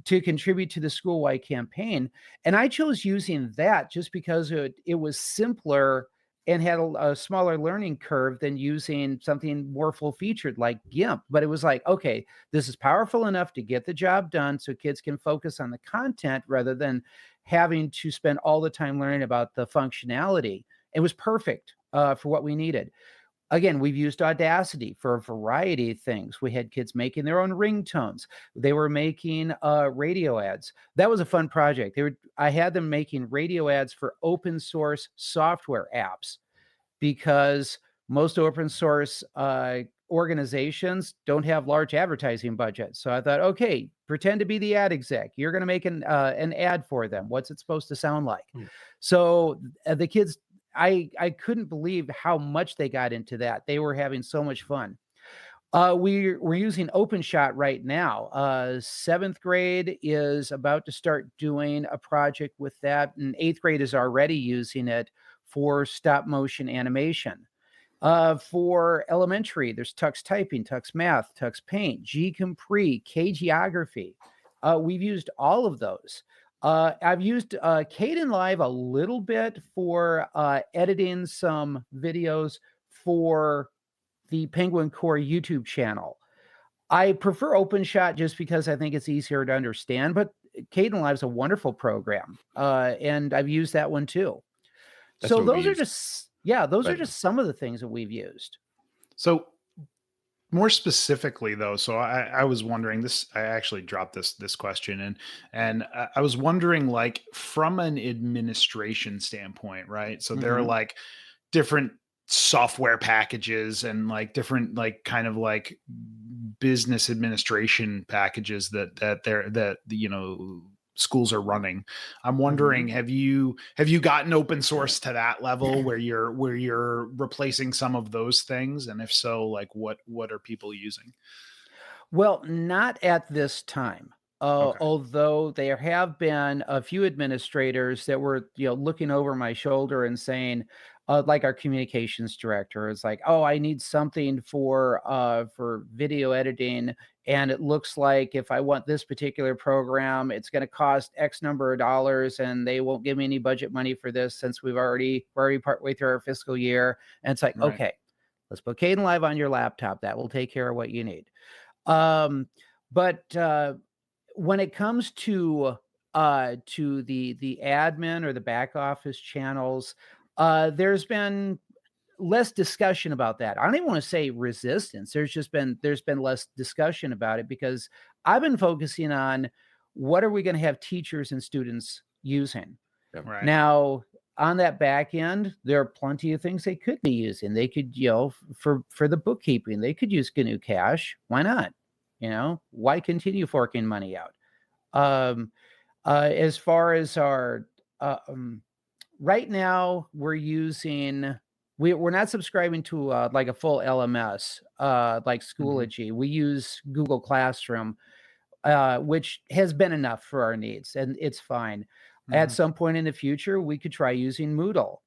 to contribute to the school-wide campaign. And I chose using that just because it was simpler and had a smaller learning curve than using something more full-featured like GIMP. But it was like, okay, this is powerful enough to get the job done so kids can focus on the content rather than having to spend all the time learning about the functionality. It was perfect for what we needed. Again, we've used Audacity for a variety of things. We had kids making their own ringtones. They were making radio ads. That was a fun project. I had them making radio ads for open source software apps because most open source organizations don't have large advertising budgets. So I thought, okay, pretend to be the ad exec. You're going to make an ad for them. What's it supposed to sound like? So the kids, I couldn't believe how much they got into that. They were having so much fun. We're using OpenShot right now. Seventh grade is about to start doing a project with that, and eighth grade is already using it for stop motion animation. For elementary, there's Tux Typing, Tux Math, Tux Paint, Gcompré, Kgeography. We've used all of those. I've used Kdenlive a little bit for editing some videos for the Penguin Core YouTube channel. I prefer OpenShot just because I think it's easier to understand, but Kdenlive is a wonderful program, and I've used that one too. That's So what we those are use. those are just some of the things that we've used. So more specifically though, so I was wondering this, I actually dropped this question and I was wondering, like, from an administration standpoint, right? So there are like different software packages and like different like kind of like business administration packages that schools are running. I'm wondering, have you gotten open source to that level where you're replacing some of those things? And if so, like what are people using? Well, not at this time. Okay. Although there have been a few administrators that were, looking over my shoulder and saying, like our communications director is like, "Oh, I need something for video editing, and it looks like if I want this particular program, it's going to cost X number of dollars, and they won't give me any budget money for this since we're already partway through our fiscal year." And it's like, Right. okay, let's put Kdenlive on your laptop. That will take care of what you need. But when it comes to the admin or the back office channels, there's been less discussion about that. I don't even want to say resistance. There's been less discussion about it because I've been focusing on what are we going to have teachers and students using. Right. Now, on that back end, there are plenty of things they could be using. They could, for the bookkeeping, they could use GNU Cache. Why not? Why continue forking money out? Um, as far as our right now, we're not subscribing to like a full LMS like Schoology. We use Google Classroom, which has been enough for our needs, and it's fine. At some point in the future, we could try using Moodle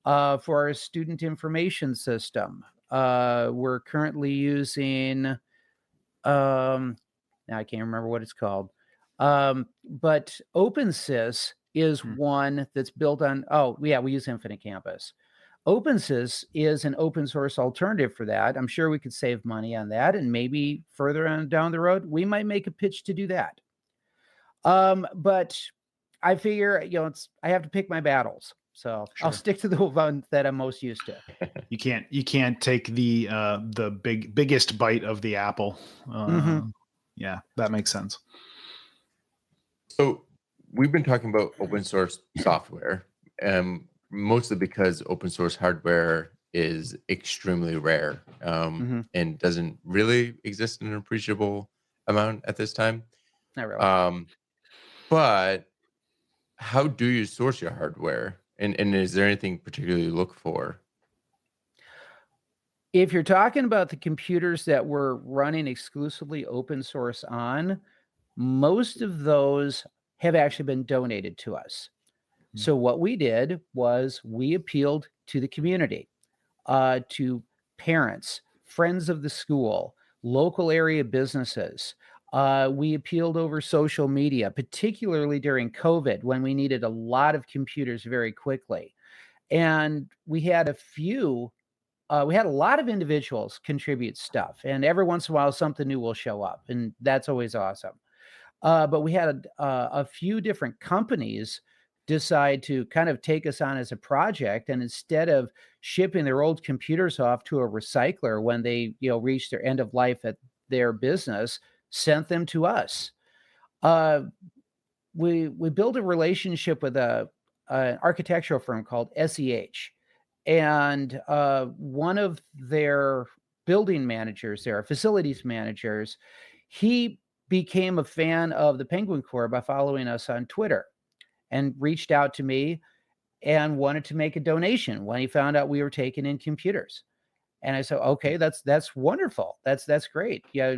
for our student information system. We're currently using now I can't remember what it's called. But OpenSys is one that's built on, we use Infinite Campus. OpenSys is an open source alternative for that. I'm sure we could save money on that, and maybe further on down the road, we might make a pitch to do that. But I figure, I have to pick my battles. So I'll stick to the one that I'm most used to. You can't take the biggest bite of the apple. Yeah, that makes sense. So we've been talking about open source software, mostly because open source hardware is extremely rare and doesn't really exist in an appreciable amount at this time. Not really. But how do you source your hardware? And is there anything particularly you look for? If you're talking about the computers that we're running exclusively open source on, most of those have actually been donated to us. So what we did was we appealed to the community, to parents, friends of the school, local area businesses. We appealed over social media, particularly during COVID when we needed a lot of computers very quickly. And we had a lot of individuals contribute stuff, and every once in a while something new will show up, and that's always awesome. But we had a few different companies decide to kind of take us on as a project, and instead of shipping their old computers off to a recycler when they reach their end of life at their business, sent them to us. We built a relationship with an architectural firm called SEH, and one of their building managers, their facilities managers, he became a fan of the Penguin Corps by following us on Twitter and reached out to me and wanted to make a donation when he found out we were taking in computers. And I said, okay, that's wonderful. That's great. Yeah,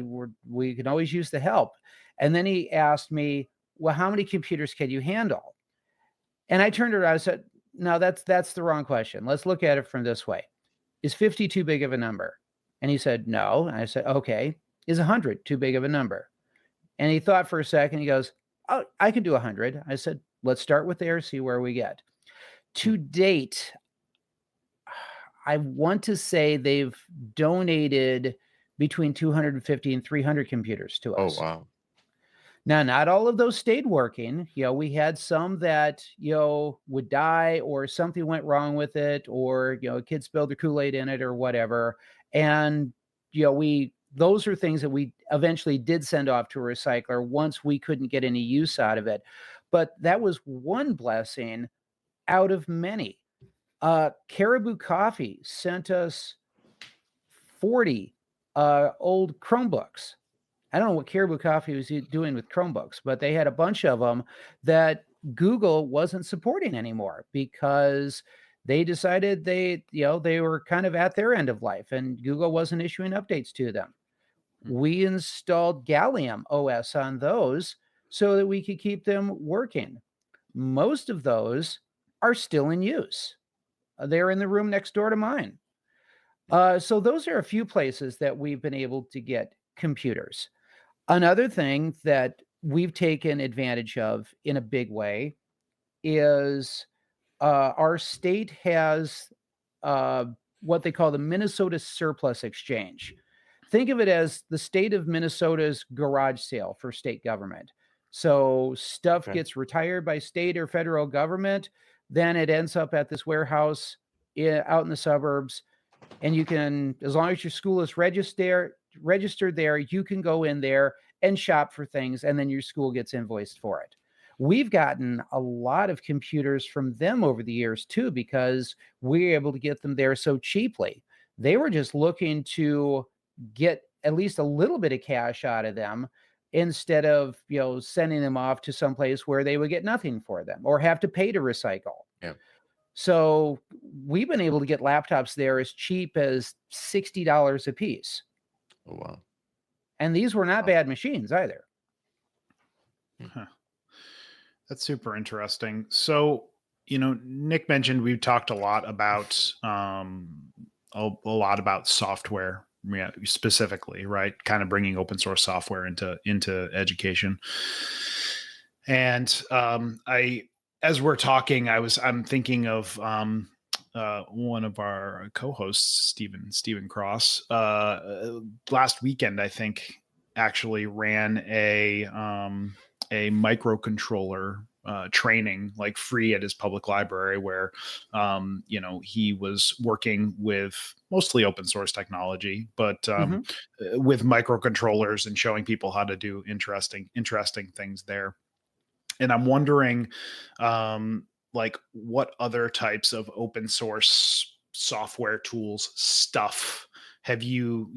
we can always use the help. And then he asked me, well, how many computers can you handle? And I turned around and said, no, that's the wrong question. Let's look at it from this way. Is 50 too big of a number? And he said, no. And I said, okay. Is 100 too big of a number? And he thought for a second. He goes, oh, I can do 100. I said, let's start with there, see where we get. To date, I want to say they've donated between 250 and 300 computers to us. Oh, wow. Now, not all of those stayed working. We had some that, would die, or something went wrong with it, or, a kid spilled their Kool-Aid in it or whatever. And, those are things that we eventually did send off to a recycler once we couldn't get any use out of it. But that was one blessing out of many. Caribou Coffee sent us 40 old Chromebooks. I don't know what Caribou Coffee was doing with Chromebooks, but they had a bunch of them that Google wasn't supporting anymore because they decided they were kind of at their end of life, and Google wasn't issuing updates to them. We installed Gallium OS on those so that we could keep them working. Most of those are still in use. They're in the room next door to mine. So those are a few places that we've been able to get computers. Another thing that we've taken advantage of in a big way is our state has what they call the Minnesota Surplus Exchange. Think of it as the state of Minnesota's garage sale for state government. So stuff gets retired by state or federal government, then it ends up at this warehouse out in the suburbs, and you can, as long as your school is registered there, you can go in there and shop for things, and then your school gets invoiced for it. We've gotten a lot of computers from them over the years too, because we're able to get them there so cheaply. They were just looking to get at least a little bit of cash out of them, instead of, sending them off to some place where they would get nothing for them or have to pay to recycle. Yeah. So we've been able to get laptops there as cheap as $60 a piece. Oh, wow. And these were not bad machines either. Huh. That's super interesting. So, Nick mentioned we've talked a lot about software, specifically, right? Kind of bringing open source software into education. And as we're talking, I'm thinking of one of our co-hosts, Stephen Cross, last weekend, I think, actually ran a microcontroller training, like free at his public library, where he was working with mostly open source technology, but with microcontrollers and showing people how to do interesting things there. And I'm wondering, what other types of open source software tools stuff have you,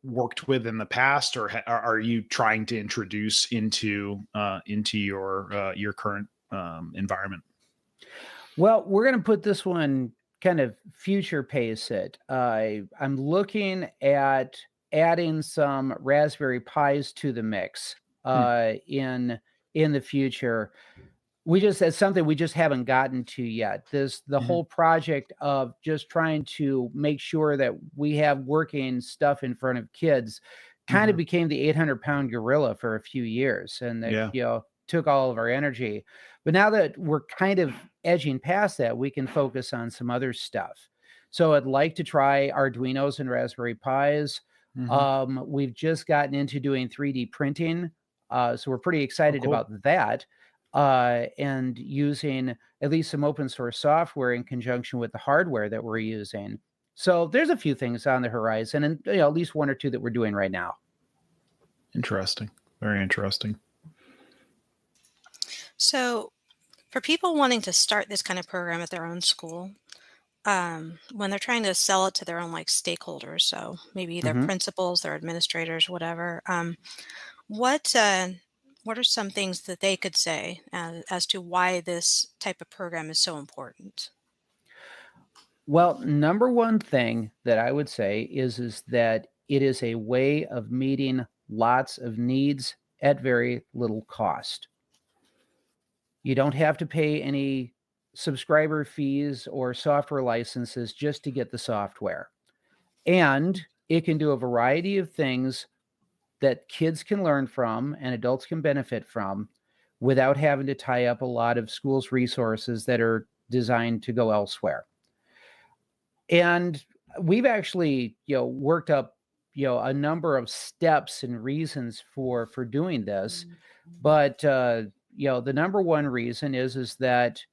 worked with in the past, or are you trying to introduce into your current environment? Well, we're going to put this one kind of future pace it. I'm looking at adding some Raspberry Pis to the mix in the future. It's something we just haven't gotten to yet. The whole project of just trying to make sure that we have working stuff in front of kids kind of became the 800-pound gorilla for a few years, and that took all of our energy. But now that we're kind of edging past that, we can focus on some other stuff. So I'd like to try Arduinos and Raspberry Pis. We've just gotten into doing 3D printing, so we're pretty excited about that. And using at least some open source software in conjunction with the hardware that we're using. So there's a few things on the horizon, and at least one or two that we're doing right now. Interesting. Very interesting. So for people wanting to start this kind of program at their own school, when they're trying to sell it to their own stakeholders, so maybe their principals, their administrators, whatever, what are some things that they could say as to why this type of program is so important? Well, number one thing that I would say is that it is a way of meeting lots of needs at very little cost. You don't have to pay any subscriber fees or software licenses just to get the software. And it can do a variety of things that kids can learn from and adults can benefit from without having to tie up a lot of schools' resources that are designed to go elsewhere. And we've actually, worked up, a number of steps and reasons for doing this. But, the number one reason is that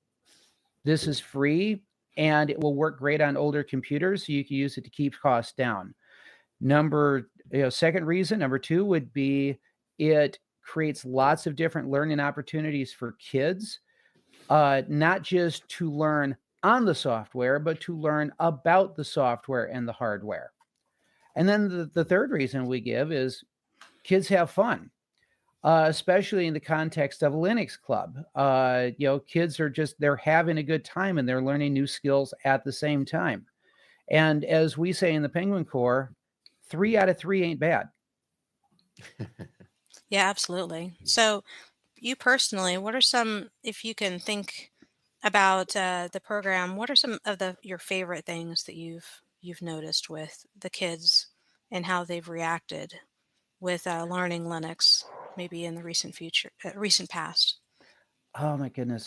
this is free and it will work great on older computers, so you can use it to keep costs down. Second reason, number two, would be it creates lots of different learning opportunities for kids, not just to learn on the software, but to learn about the software and the hardware. And then the third reason we give is kids have fun, especially in the context of a Linux club. Kids are they're having a good time and they're learning new skills at the same time. And as we say in the Penguin Corps, 3 out of 3 ain't bad. Yeah, absolutely. So you personally, what are some, if you can think about the program, what are some of your favorite things that you've noticed with the kids and how they've reacted with learning Linux, maybe in the recent past? Oh my goodness,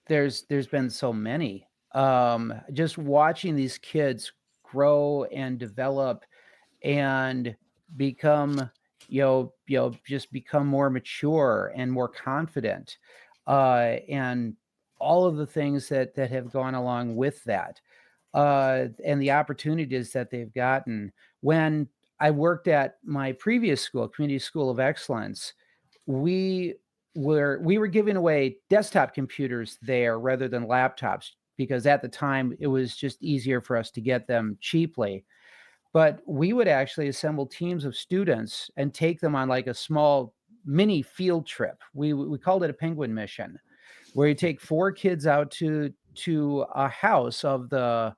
there's been so many. Just watching these kids grow and develop and become, just become more mature and more confident, and all of the things that have gone along with that, and the opportunities that they've gotten. When I worked at my previous school, Community School of Excellence, we were giving away desktop computers there rather than laptops, because at the time it was just easier for us to get them cheaply. But we would actually assemble teams of students and take them on a small mini field trip. We called it a penguin mission, where you take 4 kids out to a house of the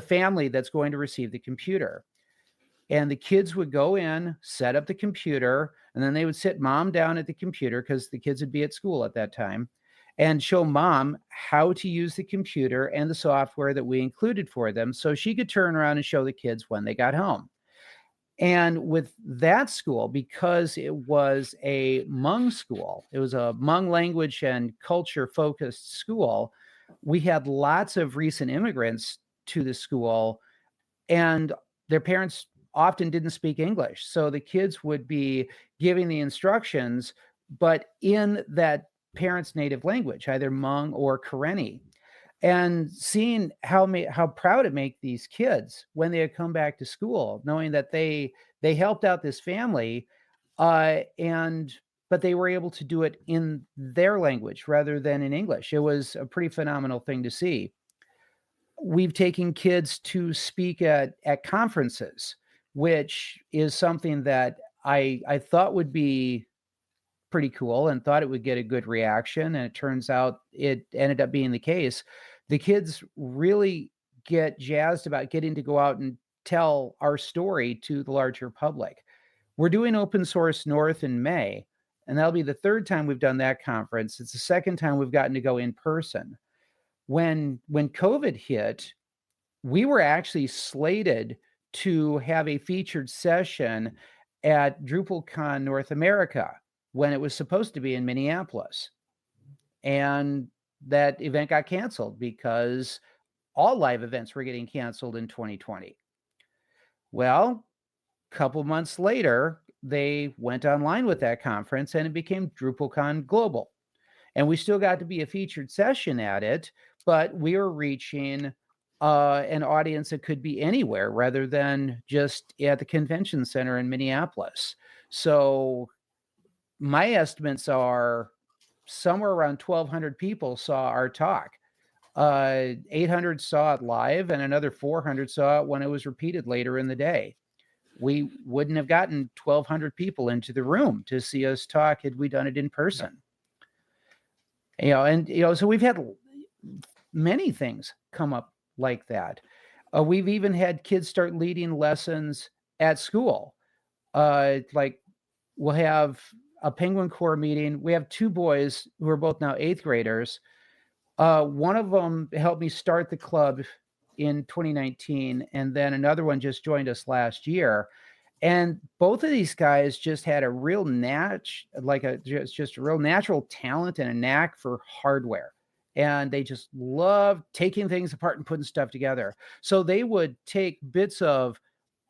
family that's going to receive the computer. And the kids would go in, set up the computer, and then they would sit mom down at the computer, because the kids would be at school at that time, and show mom how to use the computer and the software that we included for them, so she could turn around and show the kids when they got home. And with that school, because it was a Hmong school, it was a Hmong language and culture focused school, we had lots of recent immigrants to the school, and their parents often didn't speak English. So the kids would be giving the instructions, but in that parent's native language, either Hmong or Karenni. And seeing how proud it made these kids when they had come back to school, knowing that they helped out this family, but they were able to do it in their language rather than in English. It was a pretty phenomenal thing to see. We've taken kids to speak at conferences, which is something that I thought would be pretty cool and thought it would get a good reaction. And it turns out it ended up being the case. The kids really get jazzed about getting to go out and tell our story to the larger public. We're doing Open Source North in May, and that'll be the 3rd time we've done that conference. It's the 2nd time we've gotten to go in person. When COVID hit, we were actually slated to have a featured session at Drupalcon North America when it was supposed to be in Minneapolis. And that event got canceled because all live events were getting canceled in 2020. Well, a couple months later, they went online with that conference, and it became DrupalCon Global. And we still got to be a featured session at it, but we were reaching an audience that could be anywhere rather than just at the convention center in Minneapolis. So my estimates are somewhere around 1,200 people saw our talk. 800 saw it live, and another 400 saw it when it was repeated later in the day. We wouldn't have gotten 1,200 people into the room to see us talk had we done it in person. So we've had many things come up like that. We've even had kids start leading lessons at school. Like we'll have a Penguin Corps meeting. We have 2 boys who are both now 8th graders. One of them helped me start the club in 2019, and then another one just joined us last year. And both of these guys just had a real just a real natural talent and a knack for hardware. And they just loved taking things apart and putting stuff together. So they would take bits of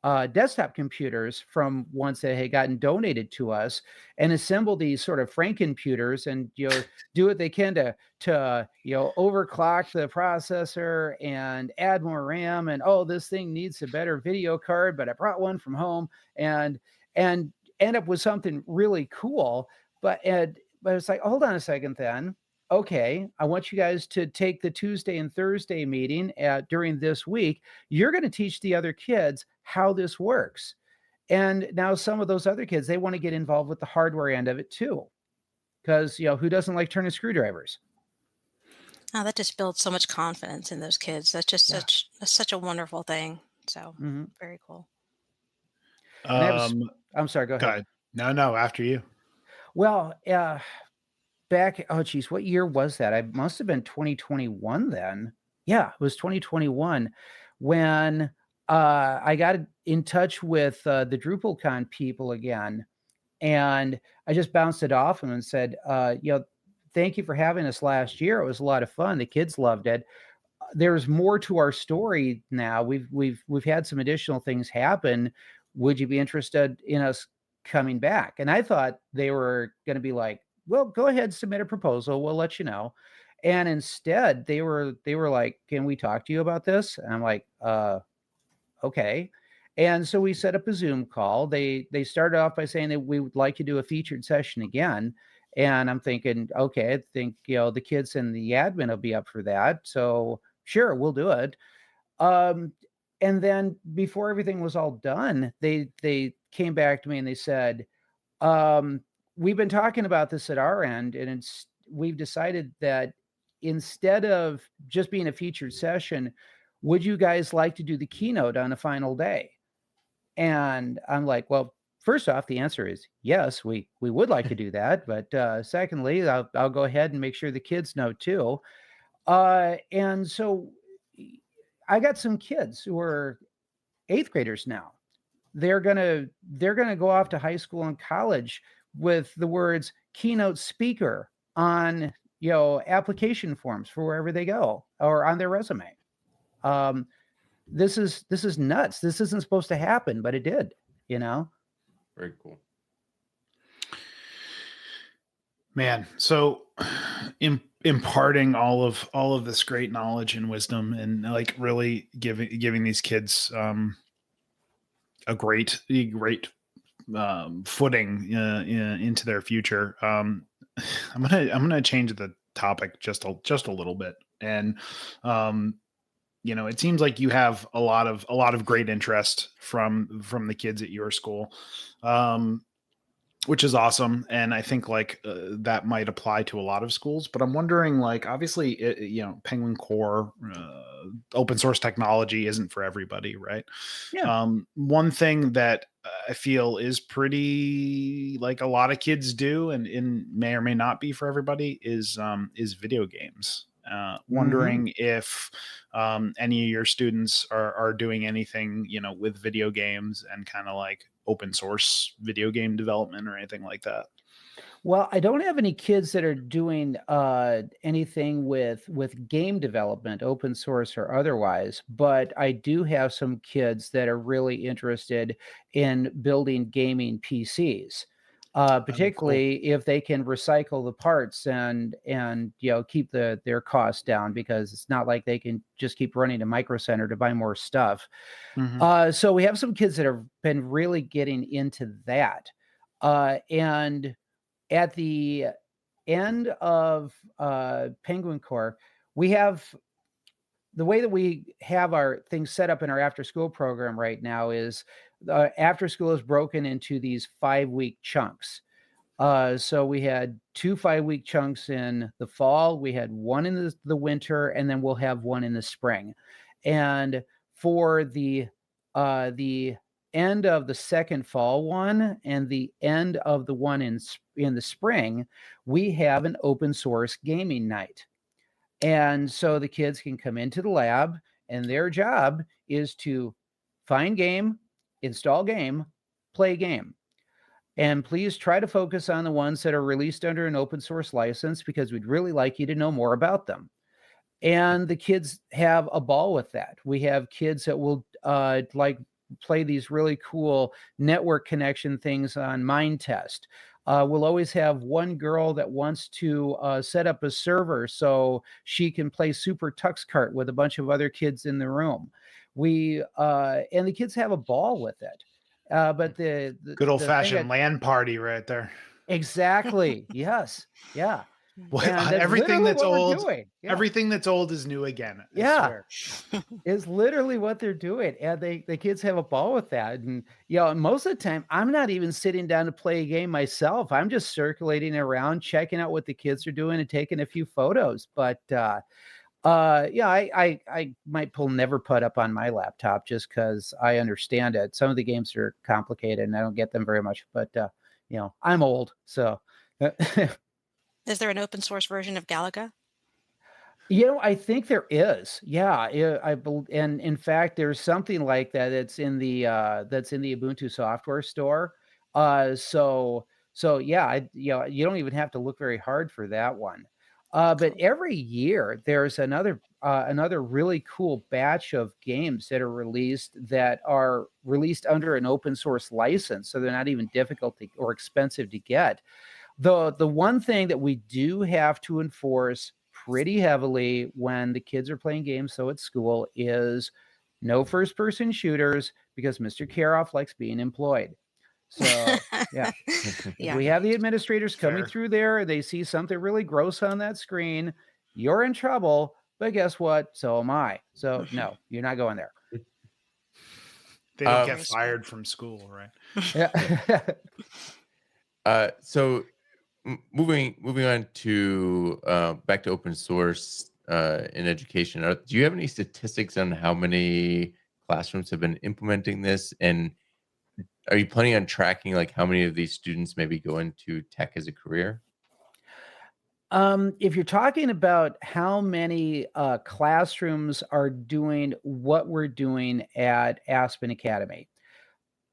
desktop computers from ones that had gotten donated to us and assemble these sort of Frankenputers and do what they can to overclock the processor and add more RAM, and this thing needs a better video card, but I brought one from home, and end up with something really cool. But it's like, hold on a second then. Okay, I want you guys to take the Tuesday and Thursday meeting during this week. You're going to teach the other kids how this works. And now some of those other kids, they want to get involved with the hardware end of it too. Because, who doesn't like turning screwdrivers? Oh, that just builds so much confidence in those kids. That's just such a wonderful thing. So very cool. I'm sorry, go ahead. No, after you. Well, back, what year was that? I must have been 2021 then. Yeah, it was 2021 when I got in touch with the DrupalCon people again, and I just bounced it off them and said, thank you for having us last year. It was a lot of fun. The kids loved it. There's more to our story now. We've had some additional things happen. Would you be interested in us coming back? And I thought they were going to be like, well, go ahead, submit a proposal. We'll let you know. And instead they were like, can we talk to you about this? And I'm like, okay. And so we set up a Zoom call. They started off by saying that we would like to do a featured session again. And I'm thinking, okay, I think, the kids and the admin will be up for that. So sure, we'll do it. And then before everything was all done, they came back to me and they said, we've been talking about this at our end, and we've decided that instead of just being a featured session, would you guys like to do the keynote on a final day? And I'm like, well, first off, the answer is yes, we would like to do that. But secondly, I'll go ahead and make sure the kids know too. And so I got some kids who are 8th graders now. They're gonna go off to high school and college with the words keynote speaker on, application forms for wherever they go or on their resume. This is nuts. This isn't supposed to happen, but it did, Very cool. Man, so imparting all of this great knowledge and wisdom, and like really giving these kids a great footing into their future. I'm gonna change the topic just a little bit, and it seems like you have a lot of great interest from the kids at your school, which is awesome. And I think that might apply to a lot of schools, but I'm wondering, obviously, Penguin Core, open source technology isn't for everybody, right? Yeah. One thing that I feel is pretty, a lot of kids do, and may or may not be for everybody, is video games. Wondering if any of your students are doing anything, with video games and kind of open source video game development or anything like that. Well, I don't have any kids that are doing anything with game development, open source or otherwise, but I do have some kids that are really interested in building gaming PCs. Particularly if they can recycle the parts and keep their costs down, because it's not like they can just keep running to Micro Center to buy more stuff. So we have some kids that have been really getting into that. And at the end of Penguin Core, we have the way that we have our things set up in our after school program right now is after school is broken into these 5-week chunks. So we had 2 5-week chunks in the fall, we had one in the winter, and then we'll have one in the spring. And for the end of the second fall one and the end of the one in the spring, we have an open source gaming night. And so the kids can come into the lab, and their job is to find game, install game, play game. And please try to focus on the ones that are released under an open source license, because we'd really like you to know more about them. And the kids have a ball with that. We have kids that will play these really cool network connection things on Mindtest. We'll always have one girl that wants to set up a server so she can play Super Tux Kart with a bunch of other kids in the room. And the kids have a ball with it. But the good old fashioned LAN party right there. Exactly. Yes. Yeah. Well, everything that's old, everything that's old is new again. I swear. Is literally what they're doing. And the kids have a ball with that. And, most of the time I'm not even sitting down to play a game myself. I'm just circulating around, checking out what the kids are doing and taking a few photos. But, I might pull Never Put up on my laptop just because I understand it. Some of the games are complicated and I don't get them very much, but, I'm old. So is there an open source version of Galaga? I think there is. Yeah, and in fact, there's something like that that's in the Ubuntu software store. So yeah, you don't even have to look very hard for that one. But every year there's another really cool batch of games that are released under an open source license, so they're not even difficult or expensive to get. The one thing that we do have to enforce pretty heavily when the kids are playing games at school is no first person shooters, because Mr. Keroff likes being employed. So yeah. If we have the administrators coming through there, they see something really gross on that screen, you're in trouble. But guess what? So am I. So no, you're not going there. They don't get fired from school, right? Yeah. So moving on to back to open source in education. Do you have any statistics on how many classrooms have been implementing this, and are you planning on tracking like how many of these students maybe go into tech as a career? If you're talking about how many classrooms are doing what we're doing at Aspen Academy,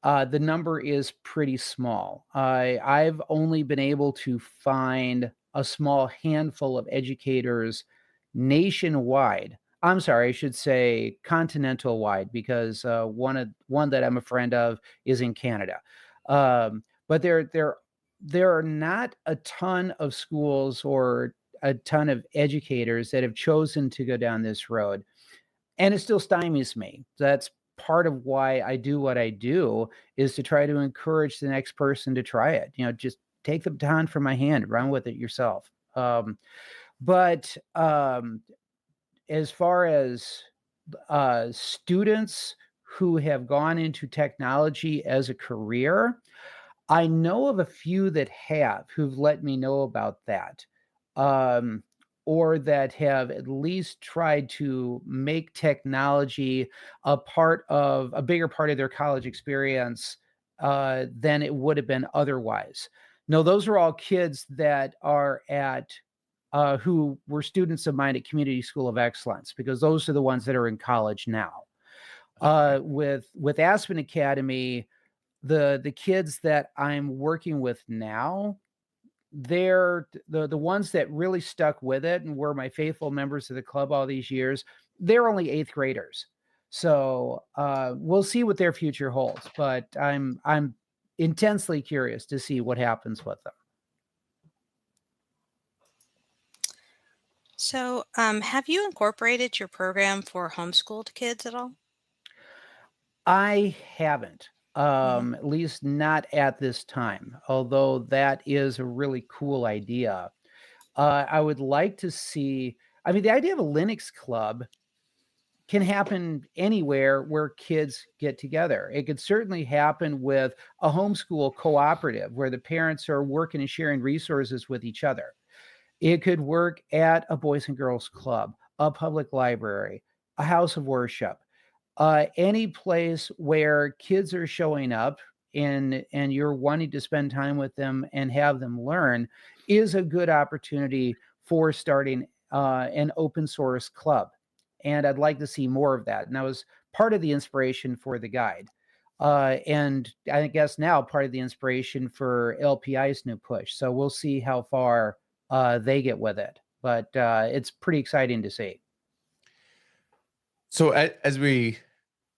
the number is pretty small. I've only been able to find a small handful of educators nationwide. I'm sorry, I should say continental wide, because one that I'm a friend of is in Canada. But there are not a ton of schools or a ton of educators that have chosen to go down this road, and it still stymies me. That's part of why I do what I do, is to try to encourage the next person to try it. Just take the baton from my hand, run with it yourself. But as far as students who have gone into technology as a career, I know of a few that who've let me know about that, um, or that have at least tried to make technology a bigger part of their college experience than it would have been otherwise. No, those are all kids that are who were students of mine at Community School of Excellence, because those are the ones that are in college now. With Aspen Academy, the kids that I'm working with now, they're the ones that really stuck with it and were my faithful members of the club all these years. They're only 8th graders. So we'll see what their future holds, but I'm intensely curious to see what happens with them. So, have you incorporated your program for homeschooled kids at all? I haven't, Mhm. at least not at this time, although that is a really cool idea. I would like to see, I mean, the idea of a Linux club can happen anywhere where kids get together. It could certainly happen with a homeschool cooperative where the parents are working and sharing resources with each other. It could work at a boys and girls club, a public library, a house of worship, any place where kids are showing up and you're wanting to spend time with them and have them learn is a good opportunity for starting an open source club. And I'd like to see more of that. And that was part of the inspiration for the guide. And I guess now part of the inspiration for LPI's new push. So we'll see how far they get with it. But it's pretty exciting to see. So as we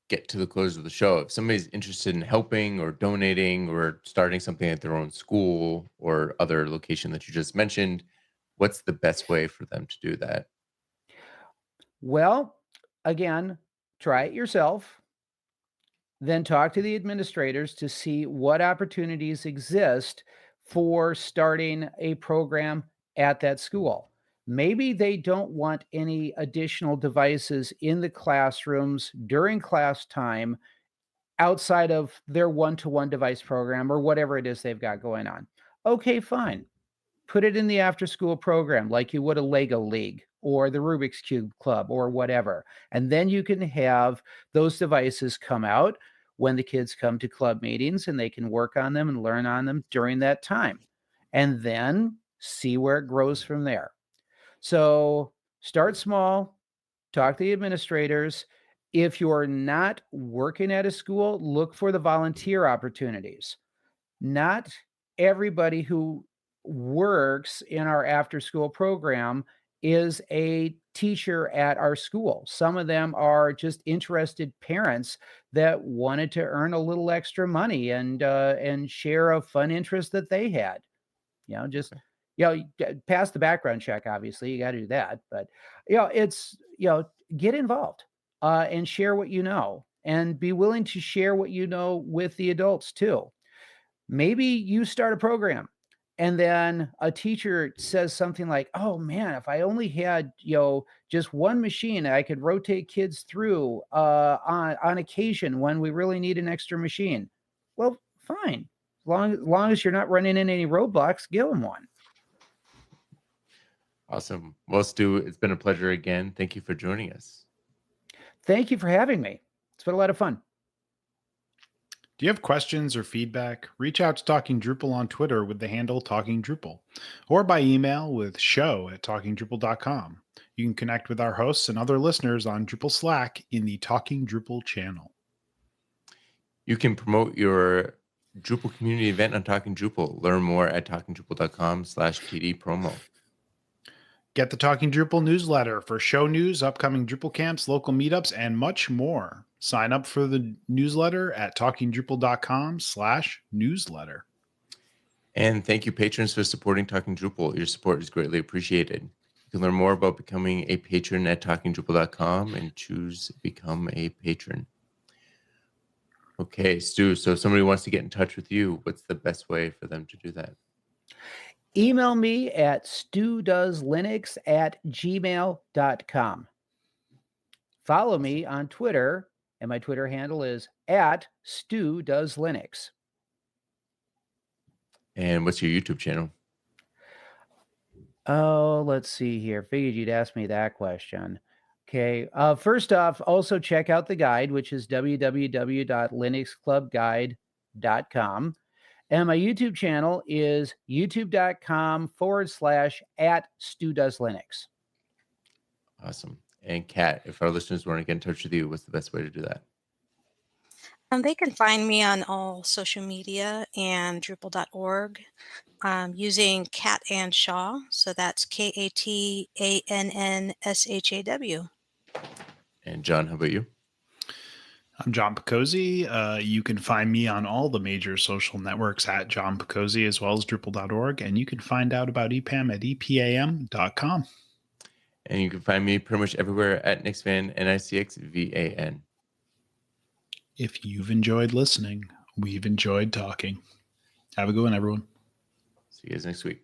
get to the close of the show, if somebody's interested in helping or donating or starting something at their own school or other location that you just mentioned, what's the best way for them to do that? Well, again, try it yourself, then talk to the administrators to see what opportunities exist for starting a program at that school. Maybe they don't want any additional devices in the classrooms during class time outside of their one-to-one device program or whatever it is they've got going on. Okay, fine. Put it in the after school program like you would a Lego League or the Rubik's Cube Club or whatever. And then you can have those devices come out when the kids come to club meetings and they can work on them and learn on them during that time. And then see where it grows from there. So start small, talk to the administrators. If you're not working at a school, look for the volunteer opportunities. Not everybody who works in our after school program is a teacher at our school. Some of them are just interested parents that wanted to earn a little extra money and share a fun interest that they had. Just pass the background check. Obviously, you got to do that, but it's get involved and share what you know, and be willing to share what you know with the adults too. Maybe you start a program and then a teacher says something like, "Oh man, if I only had, just one machine, I could rotate kids through on occasion when we really need an extra machine." Well, fine. long as you're not running into any roadblocks, give them one. Awesome. Well, Stu, it's been a pleasure again. Thank you for joining us. Thank you for having me. It's been a lot of fun. Do you have questions or feedback? Reach out to Talking Drupal on Twitter with the handle Talking Drupal, or by email with show@talkingdrupal.com. You can connect with our hosts and other listeners on Drupal Slack in the Talking Drupal channel. You can promote your Drupal community event on Talking Drupal. Learn more at talkingdrupal.com/TD promo. Get the Talking Drupal newsletter for show news, upcoming Drupal camps, local meetups, and much more. Sign up for the newsletter at talkingdrupal.com/newsletter. And thank you, patrons, for supporting Talking Drupal. Your support is greatly appreciated. You can learn more about becoming a patron at talkingdrupal.com and choose Become a Patron. Okay, Stu, so if somebody wants to get in touch with you, what's the best way for them to do that? Email me at studoeslinux@gmail.com. Follow me on Twitter, and my Twitter handle is @StuDoesLinux. And what's your YouTube channel? Oh, let's see here. Figured you'd ask me that question. Okay. First off, also check out the guide, which is www.linuxclubguide.com. And my YouTube channel is youtube.com/@StuDoesLinux. Awesome. And Kat, if our listeners want to get in touch with you, what's the best way to do that? They can find me on all social media and Drupal.org using Kat Ann Shaw. So that's KATANNSHAW. And John, how about you? I'm John Picozzi. You can find me on all the major social networks at John Picozzi, as well as Drupal.org. And you can find out about EPAM at EPAM.com. And you can find me pretty much everywhere at NixVan, NICXVAN. If you've enjoyed listening, we've enjoyed talking. Have a good one, everyone. See you guys next week.